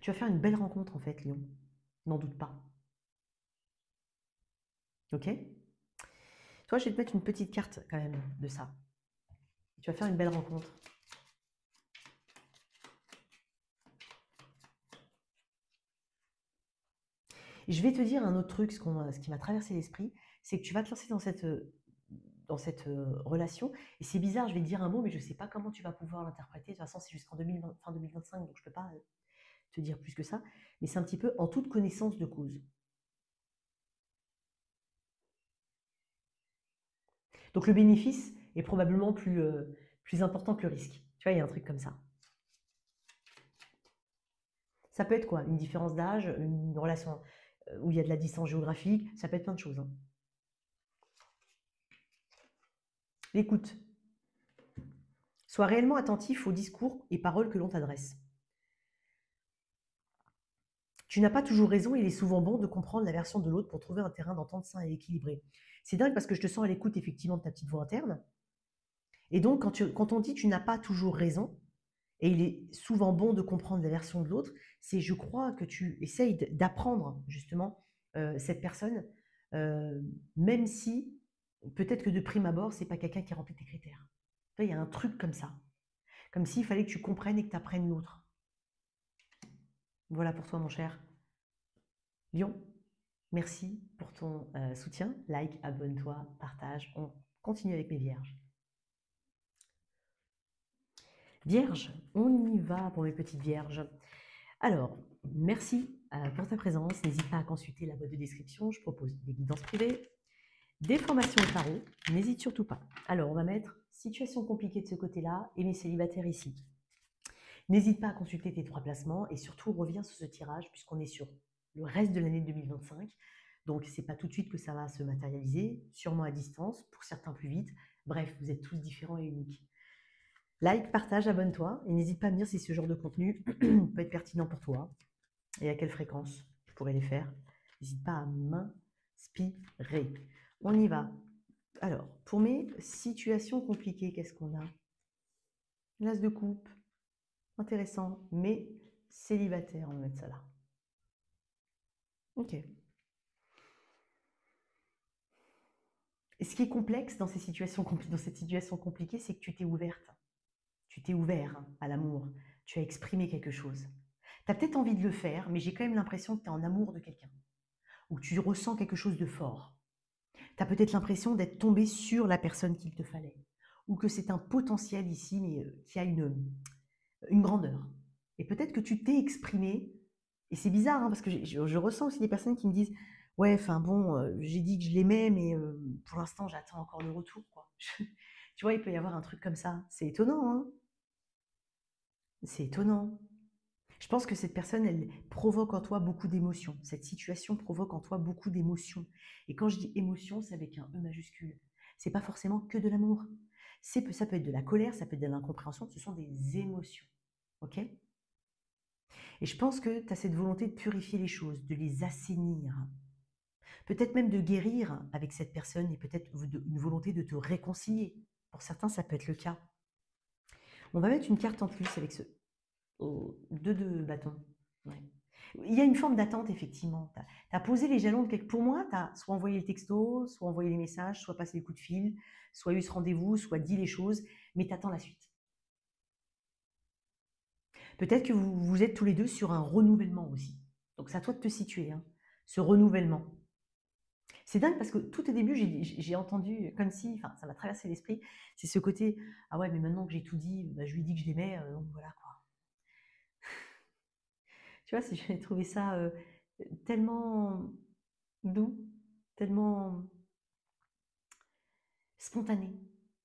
Tu vas faire une belle rencontre en fait, Lyon. N'en doute pas. Ok? Toi, je vais te mettre une petite carte quand même de ça. Tu vas faire une belle rencontre. Et je vais te dire un autre truc, ce qui m'a traversé l'esprit, c'est que tu vas te lancer dans cette relation. Et c'est bizarre, je vais te dire un mot, mais je ne sais pas comment tu vas pouvoir l'interpréter. De toute façon, c'est jusqu'en fin 2025, donc je ne peux pas te dire plus que ça. Mais c'est un petit peu en toute connaissance de cause. Donc le bénéfice est probablement plus important que le risque. Tu vois, il y a un truc comme ça. Ça peut être quoi? Une différence d'âge, une relation où il y a de la distance géographique, ça peut être plein de choses, hein. L'écoute. Sois réellement attentif aux discours et paroles que l'on t'adresse. Tu n'as pas toujours raison, il est souvent bon de comprendre la version de l'autre pour trouver un terrain d'entente sain et équilibré. C'est dingue parce que je te sens à l'écoute effectivement de ta petite voix interne. Et donc, quand on dit tu n'as pas toujours raison, et il est souvent bon de comprendre la version de l'autre, c'est je crois que tu essayes d'apprendre justement cette personne, euh, même si peut-être que de prime abord, c'est pas quelqu'un qui remplit tes critères. Tu vois, il y a un truc comme ça. Comme s'il fallait que tu comprennes et que tu apprennes l'autre. Voilà pour toi, mon cher Lion. Merci pour ton soutien. Like, abonne-toi, partage. On continue avec mes vierges. Vierge, on y va pour mes petites vierges. Alors, merci pour ta présence. N'hésite pas à consulter la boîte de description. Je propose des guidances privées, des formations au tarot. N'hésite surtout pas. Alors, on va mettre situation compliquée de ce côté-là et mes célibataires ici. N'hésite pas à consulter tes 3 placements et surtout reviens sur ce tirage puisqu'on est sur le reste de l'année 2025. Donc, ce n'est pas tout de suite que ça va se matérialiser, sûrement à distance, pour certains plus vite. Bref, vous êtes tous différents et uniques. Like, partage, abonne-toi et n'hésite pas à me dire si ce genre de contenu peut être pertinent pour toi et à quelle fréquence tu pourrais les faire. N'hésite pas à m'inspirer. On y va. Alors, pour mes situations compliquées, qu'est-ce qu'on a? L'as de coupe. Intéressant, mais célibataire, on va mettre ça là. Ok. Et ce qui est complexe dans cette situation compliquée, c'est que tu t'es ouverte. Tu t'es ouvert à l'amour. Tu as exprimé quelque chose. Tu as peut-être envie de le faire, mais j'ai quand même l'impression que tu es en amour de quelqu'un. Ou que tu ressens quelque chose de fort. Tu as peut-être l'impression d'être tombé sur la personne qu'il te fallait. Ou que c'est un potentiel ici, mais qui a une grandeur. Et peut-être que tu t'es exprimé, et c'est bizarre, hein, parce que je ressens aussi des personnes qui me disent ouais, enfin bon, j'ai dit que je l'aimais, mais pour l'instant, j'attends encore le retour, quoi. Tu vois, il peut y avoir un truc comme ça. C'est étonnant, hein. C'est étonnant. Je pense que cette personne, elle provoque en toi beaucoup d'émotions. Cette situation provoque en toi beaucoup d'émotions. Et quand je dis émotion, c'est avec un E majuscule. C'est pas forcément que de l'amour. Ça peut être de la colère, ça peut être de l'incompréhension. Ce sont des émotions. Ok? Et je pense que tu as cette volonté de purifier les choses, de les assainir. Peut-être même de guérir avec cette personne et peut-être une volonté de te réconcilier. Pour certains, ça peut être le cas. On va mettre une carte en plus avec ce 2 de bâton. Ouais. Il y a une forme d'attente, effectivement. Tu as posé les jalons de quelque... Pour moi, tu as soit envoyé le texto, soit envoyé les messages, soit passé les coups de fil, soit eu ce rendez-vous, soit dit les choses, mais tu attends la suite. Peut-être que vous êtes tous les deux sur un renouvellement aussi. Donc c'est à toi de te situer, hein, ce renouvellement. C'est dingue parce que tout au début, j'ai entendu comme si, enfin, ça m'a traversé l'esprit, c'est ce côté, ah ouais, mais maintenant que j'ai tout dit, bah, je lui ai dit que je l'aimais, donc voilà quoi. Tu vois, j'ai trouvé ça tellement doux, tellement spontané.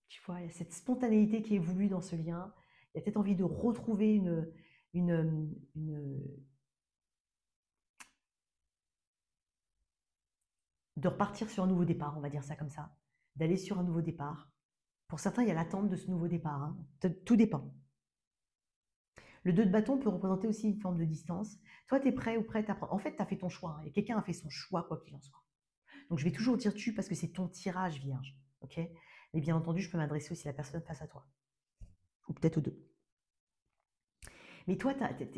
Tu vois, il y a cette spontanéité qui est voulue dans ce lien. Il y a peut-être envie de retrouver de repartir sur un nouveau départ, on va dire ça comme ça, d'aller sur un nouveau départ. Pour certains, il y a l'attente de ce nouveau départ, hein. Tout dépend. Le 2 de bâton peut représenter aussi une forme de distance. Toi, tu es prêt ou prête à prendre. En fait, tu as fait ton choix, hein, et quelqu'un a fait son choix, quoi qu'il en soit. Donc, je vais toujours dire tu parce que c'est ton tirage vierge. Ok. Et bien entendu, je peux m'adresser aussi à la personne face à toi. Ou peut-être aux deux. Mais toi,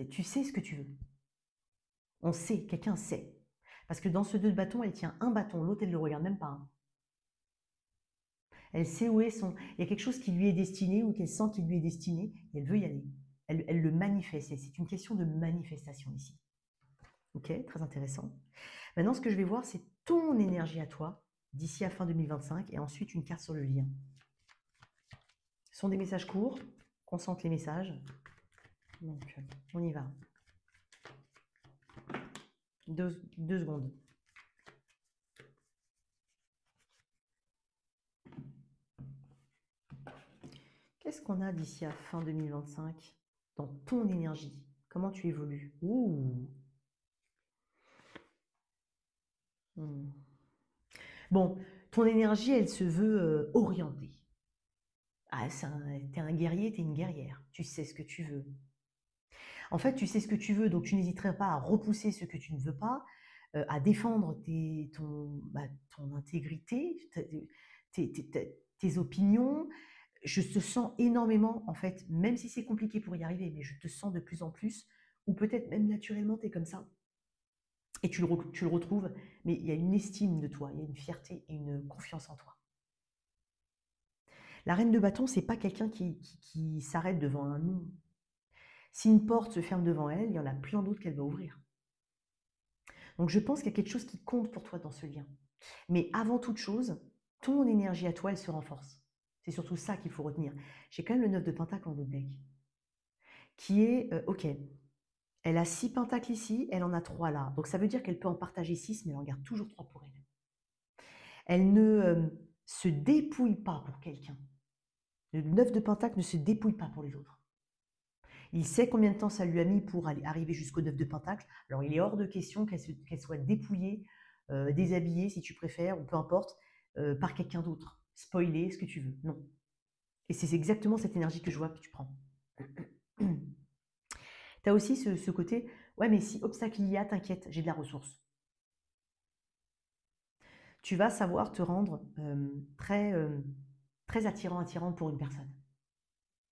tu sais ce que tu veux. On sait, quelqu'un sait. Parce que dans ce 2 de bâton, elle tient un bâton, l'autre, elle ne le regarde même pas, hein. Elle sait où est son. Il y a quelque chose qui lui est destiné ou qu'elle sent qu'il lui est destiné et elle veut y aller. Elle le manifeste. C'est une question de manifestation ici. Ok, très intéressant. Maintenant, ce que je vais voir, c'est ton énergie à toi d'ici à fin 2025 et ensuite une carte sur le lien. Ce sont des messages courts. Concentre les messages. Donc, on y va. 2 secondes. Qu'est-ce qu'on a d'ici à fin 2025 dans ton énergie? Comment tu évolues? Ouh. Hmm. Bon, ton énergie, elle se veut orientée. Ah, t'es un guerrier, t'es une guerrière. Tu sais ce que tu veux. En fait, tu sais ce que tu veux, donc tu n'hésiterais pas à repousser ce que tu ne veux pas, à défendre ton intégrité, tes opinions. Je te sens énormément, en fait, même si c'est compliqué pour y arriver, mais je te sens de plus en plus, ou peut-être même naturellement, tu es comme ça, et tu le retrouves, mais il y a une estime de toi, il y a une fierté et une confiance en toi. La reine de bâton, c'est pas quelqu'un qui s'arrête devant un non. Si une porte se ferme devant elle, il y en a plein d'autres qu'elle va ouvrir. Donc je pense qu'il y a quelque chose qui compte pour toi dans ce lien. Mais avant toute chose, ton énergie à toi, elle se renforce. C'est surtout ça qu'il faut retenir. J'ai quand même le 9 de Pentacle en haut de deck, qui est, ok, elle a 6 pentacles ici, elle en a 3 là. Donc ça veut dire qu'elle peut en partager 6, mais elle en garde toujours 3 pour elle. Elle ne se dépouille pas pour quelqu'un. Le 9 de Pentacle ne se dépouille pas pour les autres. Il sait combien de temps ça lui a mis pour arriver jusqu'au 9 de Pentacle. Alors il est hors de question qu'elle soit dépouillée, déshabillée si tu préfères, ou peu importe, par quelqu'un d'autre. Spoiler, ce que tu veux. Non. Et c'est exactement cette énergie que je vois que tu prends. Tu as aussi ce côté, ouais mais si obstacle il y a, t'inquiète, j'ai de la ressource. Tu vas savoir te rendre très attirant pour une personne.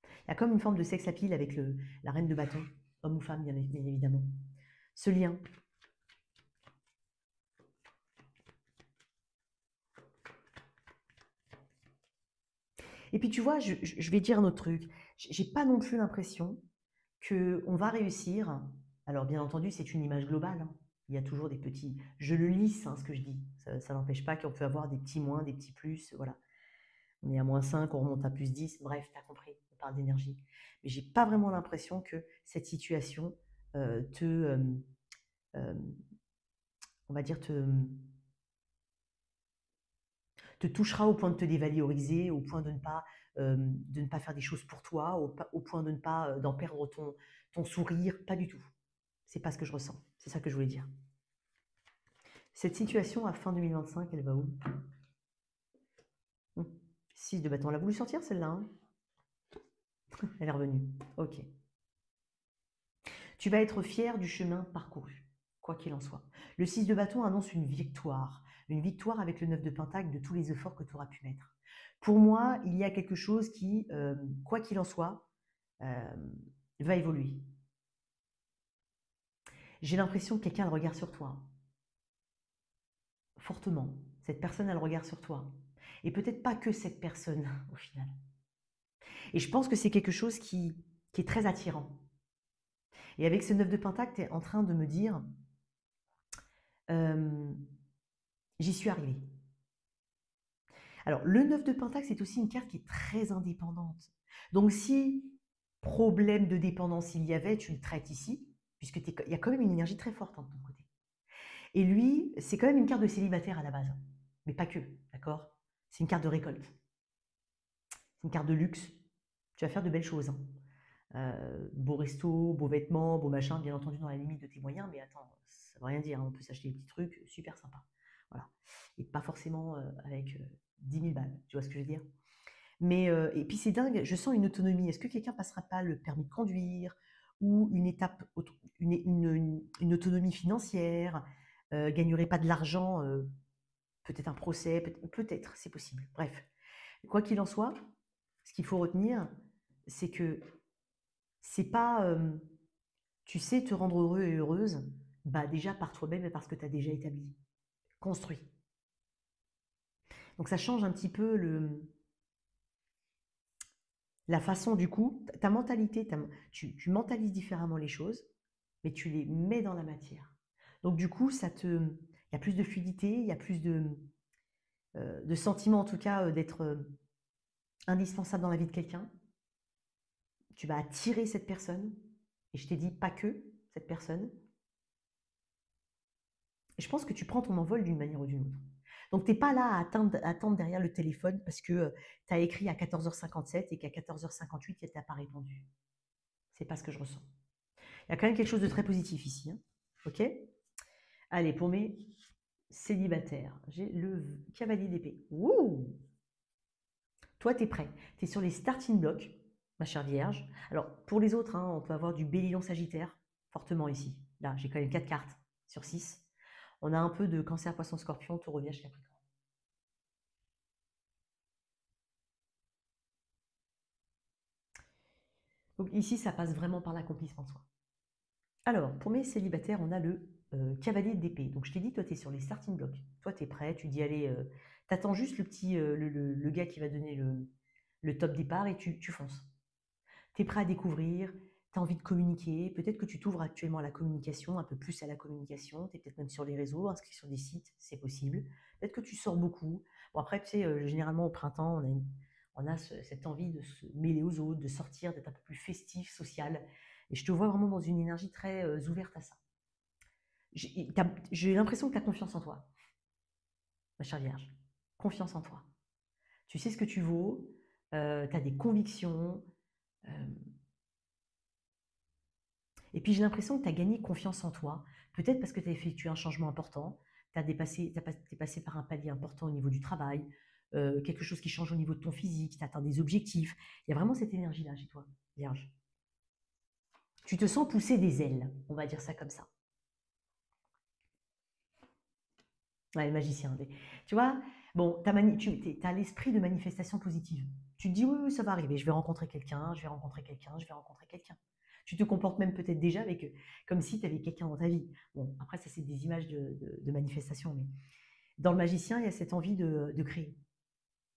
Il y a comme une forme de sex appeal avec la reine de bâton, homme ou femme bien évidemment. Ce lien. Et puis tu vois, je vais dire un autre truc. J'ai pas non plus l'impression qu'on va réussir. Alors bien entendu, c'est une image globale, hein. Il y a toujours des petits. Je le lisse, hein, ce que je dis. Ça n'empêche pas qu'on peut avoir des petits moins, des petits plus. Voilà. On est à -5, on remonte à +10. Bref, tu as compris, on parle d'énergie. Mais j'ai pas vraiment l'impression que cette situation on va dire, te touchera au point de te dévaloriser, au point de ne pas faire des choses pour toi, au point de ne pas d'en perdre ton sourire. Pas du tout. C'est pas ce que je ressens. C'est ça que je voulais dire. Cette situation à fin 2025, elle va où? 6 de bâton. On l'a voulu sortir celle-là, hein. Elle est revenue. Ok. Tu vas être fier du chemin parcouru, quoi qu'il en soit. Le 6 de bâton annonce une victoire avec le 9 de pentacle de tous les efforts que tu auras pu mettre. Pour moi, il y a quelque chose qui, quoi qu'il en soit, va évoluer. J'ai l'impression que quelqu'un a le regard sur toi. Fortement. Cette personne a le regard sur toi. Et peut-être pas que cette personne, au final. Et je pense que c'est quelque chose qui est très attirant. Et avec ce 9 de pentacle, tu es en train de me dire, j'y suis arrivé. Alors, le 9 de pentacle, c'est aussi une carte qui est très indépendante. Donc, si problème de dépendance il y avait, tu le traites ici, puisque il y a quand même une énergie très forte, hein, de ton côté. Et lui, c'est quand même une carte de célibataire à la base. Mais pas que, d'accord? C'est une carte de récolte. C'est une carte de luxe. Tu vas faire de belles choses, hein. Beau resto, beaux vêtements, beau machin, bien entendu dans la limite de tes moyens, mais attends, ça veut rien dire, hein. On peut s'acheter des petits trucs super sympas. Voilà. Et pas forcément avec 10 000 balles, tu vois ce que je veux dire? Mais, et puis c'est dingue, je sens une autonomie. Est-ce que quelqu'un passera pas le permis de conduire ou une étape, une autonomie financière, gagnerait pas de l'argent, peut-être un procès, peut-être, c'est possible. Bref, quoi qu'il en soit, ce qu'il faut retenir, c'est que c'est pas, tu sais te rendre heureux et heureuse, bah déjà par toi-même et parce que tu as déjà établi, construit. Donc ça change un petit peu la façon du coup, ta mentalité, tu mentalises différemment les choses, mais tu les mets dans la matière. Donc du coup, il y a plus de fluidité, il y a plus de sentiment en tout cas d'être indispensable dans la vie de quelqu'un. Tu vas attirer cette personne, et je t'ai dit pas que cette personne. Et je pense que tu prends ton envol d'une manière ou d'une autre. Donc, tu n'es pas là à attendre derrière le téléphone parce que tu as écrit à 14h57 et qu'à 14h58, elle t'a pas répondu. C'est pas ce que je ressens. Il y a quand même quelque chose de très positif ici. Hein. Ok? Allez, pour mes célibataires, j'ai le cavalier d'épée. Ouh! Toi, tu es prêt. Tu es sur les starting blocks, ma chère Vierge. Alors, pour les autres, hein, on peut avoir du Bélier Sagittaire, fortement ici. Là, j'ai quand même 4 cartes sur 6. On a un peu de Cancer, Poisson, Scorpion, Taureau, Vierge, Capricorne. Donc ici, ça passe vraiment par l'accomplissement de soi. Alors, pour mes célibataires, on a le cavalier d'épée. Donc, je t'ai dit, toi, tu es sur les starting blocks. Toi, tu es prêt, tu dis, allez, t'attends juste le petit, le gars qui va donner le top départ et tu fonces. Tu es prêt à découvrir, tu as envie de communiquer. Peut-être que tu t'ouvres actuellement à la communication, un peu plus à la communication. Tu es peut-être même sur les réseaux, inscrit sur des sites, c'est possible. Peut-être que tu sors beaucoup. Bon, après, tu sais, généralement au printemps, on a cette envie de se mêler aux autres, de sortir, d'être un peu plus festif, social. Et je te vois vraiment dans une énergie très ouverte à ça. J'ai l'impression que tu as confiance en toi, ma chère Vierge. Confiance en toi. Tu sais ce que tu vaux, tu as des convictions. euh, et puis j'ai l'impression que tu as gagné confiance en toi. Peut-être parce que tu as effectué un changement important. Tu es passé par un palier important au niveau du travail. Quelque chose qui change au niveau de ton physique. Tu atteins des objectifs. Il y a vraiment cette énergie-là chez toi, Vierge. Tu te sens pousser des ailes, on va dire ça comme ça. Ouais, le magicien. Tu vois, bon, tu as l'esprit de manifestation positive. Tu te dis, oui, oui, ça va arriver, je vais rencontrer quelqu'un, je vais rencontrer quelqu'un, je vais rencontrer quelqu'un. Tu te comportes même peut-être déjà comme si tu avais quelqu'un dans ta vie. Bon, après, ça, c'est des images de manifestation, mais dans le magicien, il y a cette envie de créer.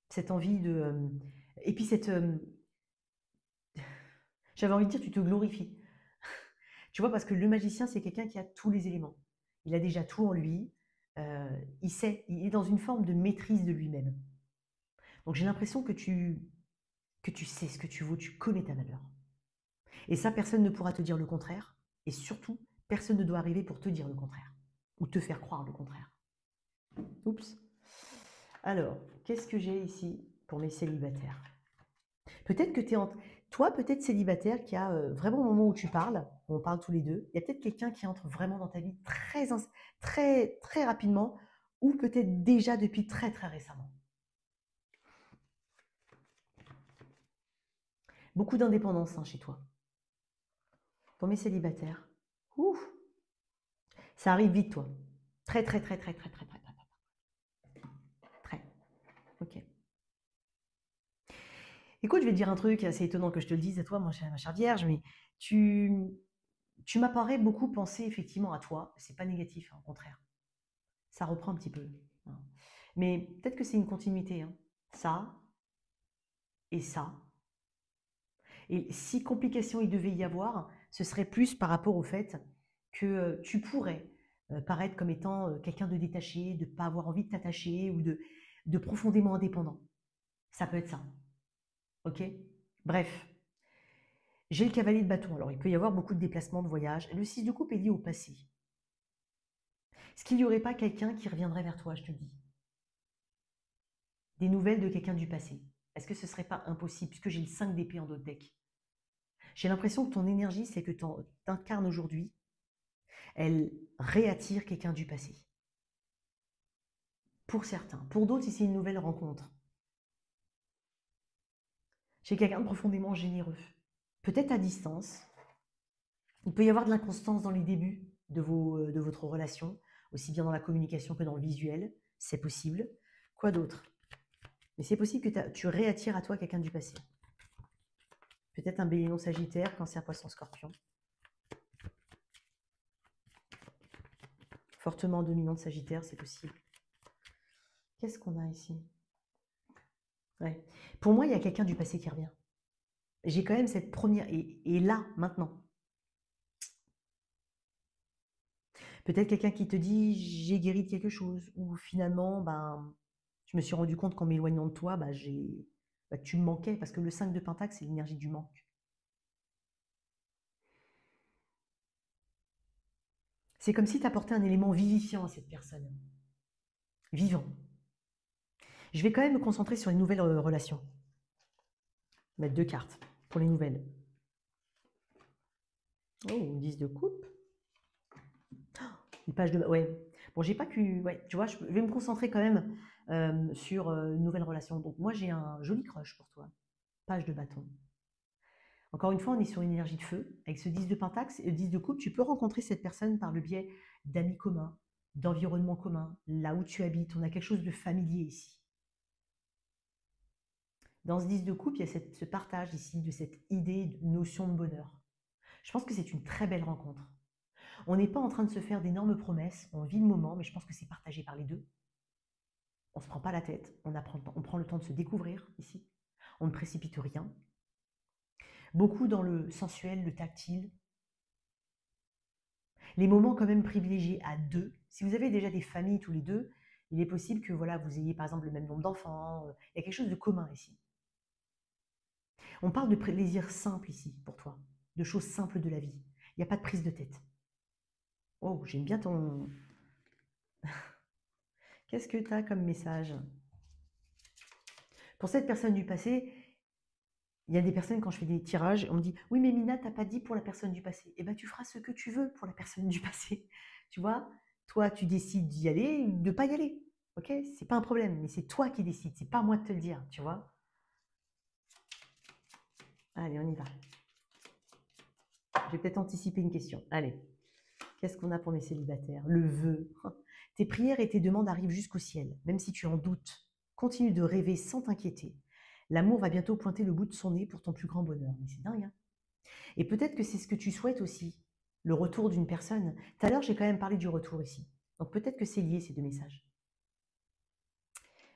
Cette envie de. Et puis, j'avais envie de dire, tu te glorifies. Tu vois, parce que le magicien, c'est quelqu'un qui a tous les éléments. Il a déjà tout en lui. Il sait, il est dans une forme de maîtrise de lui-même. Donc j'ai l'impression que tu sais ce que tu vaux, tu connais ta valeur. Et ça, personne ne pourra te dire le contraire. Et surtout, personne ne doit arriver pour te dire le contraire. Ou te faire croire le contraire. Oups. Alors, qu'est-ce que j'ai ici pour mes célibataires? Peut-être que tu es Toi, peut-être célibataire, qui a vraiment au moment où tu parles, on parle tous les deux, il y a peut-être quelqu'un qui entre vraiment dans ta vie très, très rapidement, ou peut-être déjà depuis très, très récemment. Beaucoup d'indépendance hein, chez toi. Pour mes célibataires. Ouh, ça arrive vite, toi. Très, très, très, très, très, très, très, très, très. Ok. Écoute, je vais te dire un truc assez étonnant que je te le dise à toi, ma chère Vierge, mais tu, tu m'apparais beaucoup penser effectivement à toi. C'est pas négatif, hein, au contraire. Ça reprend un petit peu. Hein. Mais peut-être que c'est une continuité. Hein. Ça et ça. Et si complication il devait y avoir, ce serait plus par rapport au fait que tu pourrais paraître comme étant quelqu'un de détaché, de ne pas avoir envie de t'attacher ou de profondément indépendant. Ça peut être ça. Ok. Bref, j'ai le cavalier de bâton. Alors, il peut y avoir beaucoup de déplacements, de voyages. Le 6 de coupe est lié au passé. Est-ce qu'il n'y aurait pas quelqu'un qui reviendrait vers toi, je te le dis? Des nouvelles de quelqu'un du passé. Est-ce que ce ne serait pas impossible, puisque j'ai le 5 d'épée en dos de deck? J'ai l'impression que ton énergie, c'est que tu incarnes aujourd'hui, elle réattire quelqu'un du passé. Pour certains. Pour d'autres, si c'est une nouvelle rencontre. J'ai quelqu'un de profondément généreux. Peut-être à distance. Il peut y avoir de l'inconstance dans les débuts de votre relation, aussi bien dans la communication que dans le visuel. C'est possible. Quoi d'autre? Mais c'est possible que tu réattires à toi quelqu'un du passé. Peut-être un bélier non sagittaire, cancer, poisson, scorpion. Fortement dominant de sagittaire, c'est possible. Qu'est-ce qu'on a ici? Ouais. Pour moi, il y a quelqu'un du passé qui revient. J'ai quand même cette première... Et là, maintenant. Peut-être quelqu'un qui te dit, j'ai guéri de quelque chose. Ou finalement, ben, je me suis rendu compte qu'en m'éloignant de toi, tu me manquais. Parce que le 5 de Pentacle, c'est l'énergie du manque. C'est comme si tu apportais un élément vivifiant à cette personne. Vivant. Je vais quand même me concentrer sur les nouvelles relations. Mettre 2 cartes pour les nouvelles. Oh, 10 de coupe. Une page de... Ouais. Bon, j'ai pas que... Ouais, tu vois, je vais me concentrer quand même sur une nouvelle relation. Donc moi, j'ai un joli crush pour toi. Page de bâton. Encore une fois, on est sur une énergie de feu. Avec ce 10 de pentacle, 10 de coupe, tu peux rencontrer cette personne par le biais d'amis communs, d'environnement commun, là où tu habites. On a quelque chose de familier ici. Dans ce 10 de coupe, il y a ce partage ici de cette idée, de notion de bonheur. Je pense que c'est une très belle rencontre. On n'est pas en train de se faire d'énormes promesses, on vit le moment, mais je pense que c'est partagé par les deux. On ne se prend pas la tête, on prend le temps de se découvrir ici. On ne précipite rien. Beaucoup dans le sensuel, le tactile. Les moments quand même privilégiés à deux. Si vous avez déjà des familles tous les deux, il est possible que voilà, vous ayez par exemple le même nombre d'enfants. Il y a quelque chose de commun ici. On parle de plaisir simple ici pour toi, de choses simples de la vie. Il n'y a pas de prise de tête. Oh, j'aime bien ton... Qu'est-ce que tu as comme message? Pour cette personne du passé, il y a des personnes, quand je fais des tirages, on me dit oui, mais Mina, t'as pas dit pour la personne du passé. Eh bien, tu feras ce que tu veux pour la personne du passé. Tu vois, toi, tu décides d'y aller ou de ne pas y aller. Ok, c'est pas un problème, mais c'est toi qui décides, c'est pas à moi de te le dire, tu vois. Allez, on y va. Je vais peut-être anticiper une question. Allez, qu'est-ce qu'on a pour mes célibataires? Le vœu. Tes prières et tes demandes arrivent jusqu'au ciel, même si tu en doutes. Continue de rêver sans t'inquiéter. L'amour va bientôt pointer le bout de son nez pour ton plus grand bonheur. Mais c'est dingue, hein? Et peut-être que c'est ce que tu souhaites aussi, le retour d'une personne. Tout à l'heure, j'ai quand même parlé du retour ici. Donc peut-être que c'est lié, ces deux messages.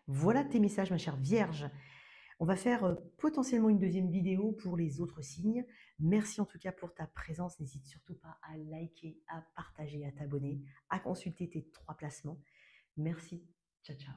Voilà tes messages, ma chère Vierge. On va faire potentiellement une deuxième vidéo pour les autres signes. Merci en tout cas pour ta présence. N'hésite surtout pas à liker, à partager, à t'abonner, à consulter tes 3 placements. Merci. Ciao, ciao.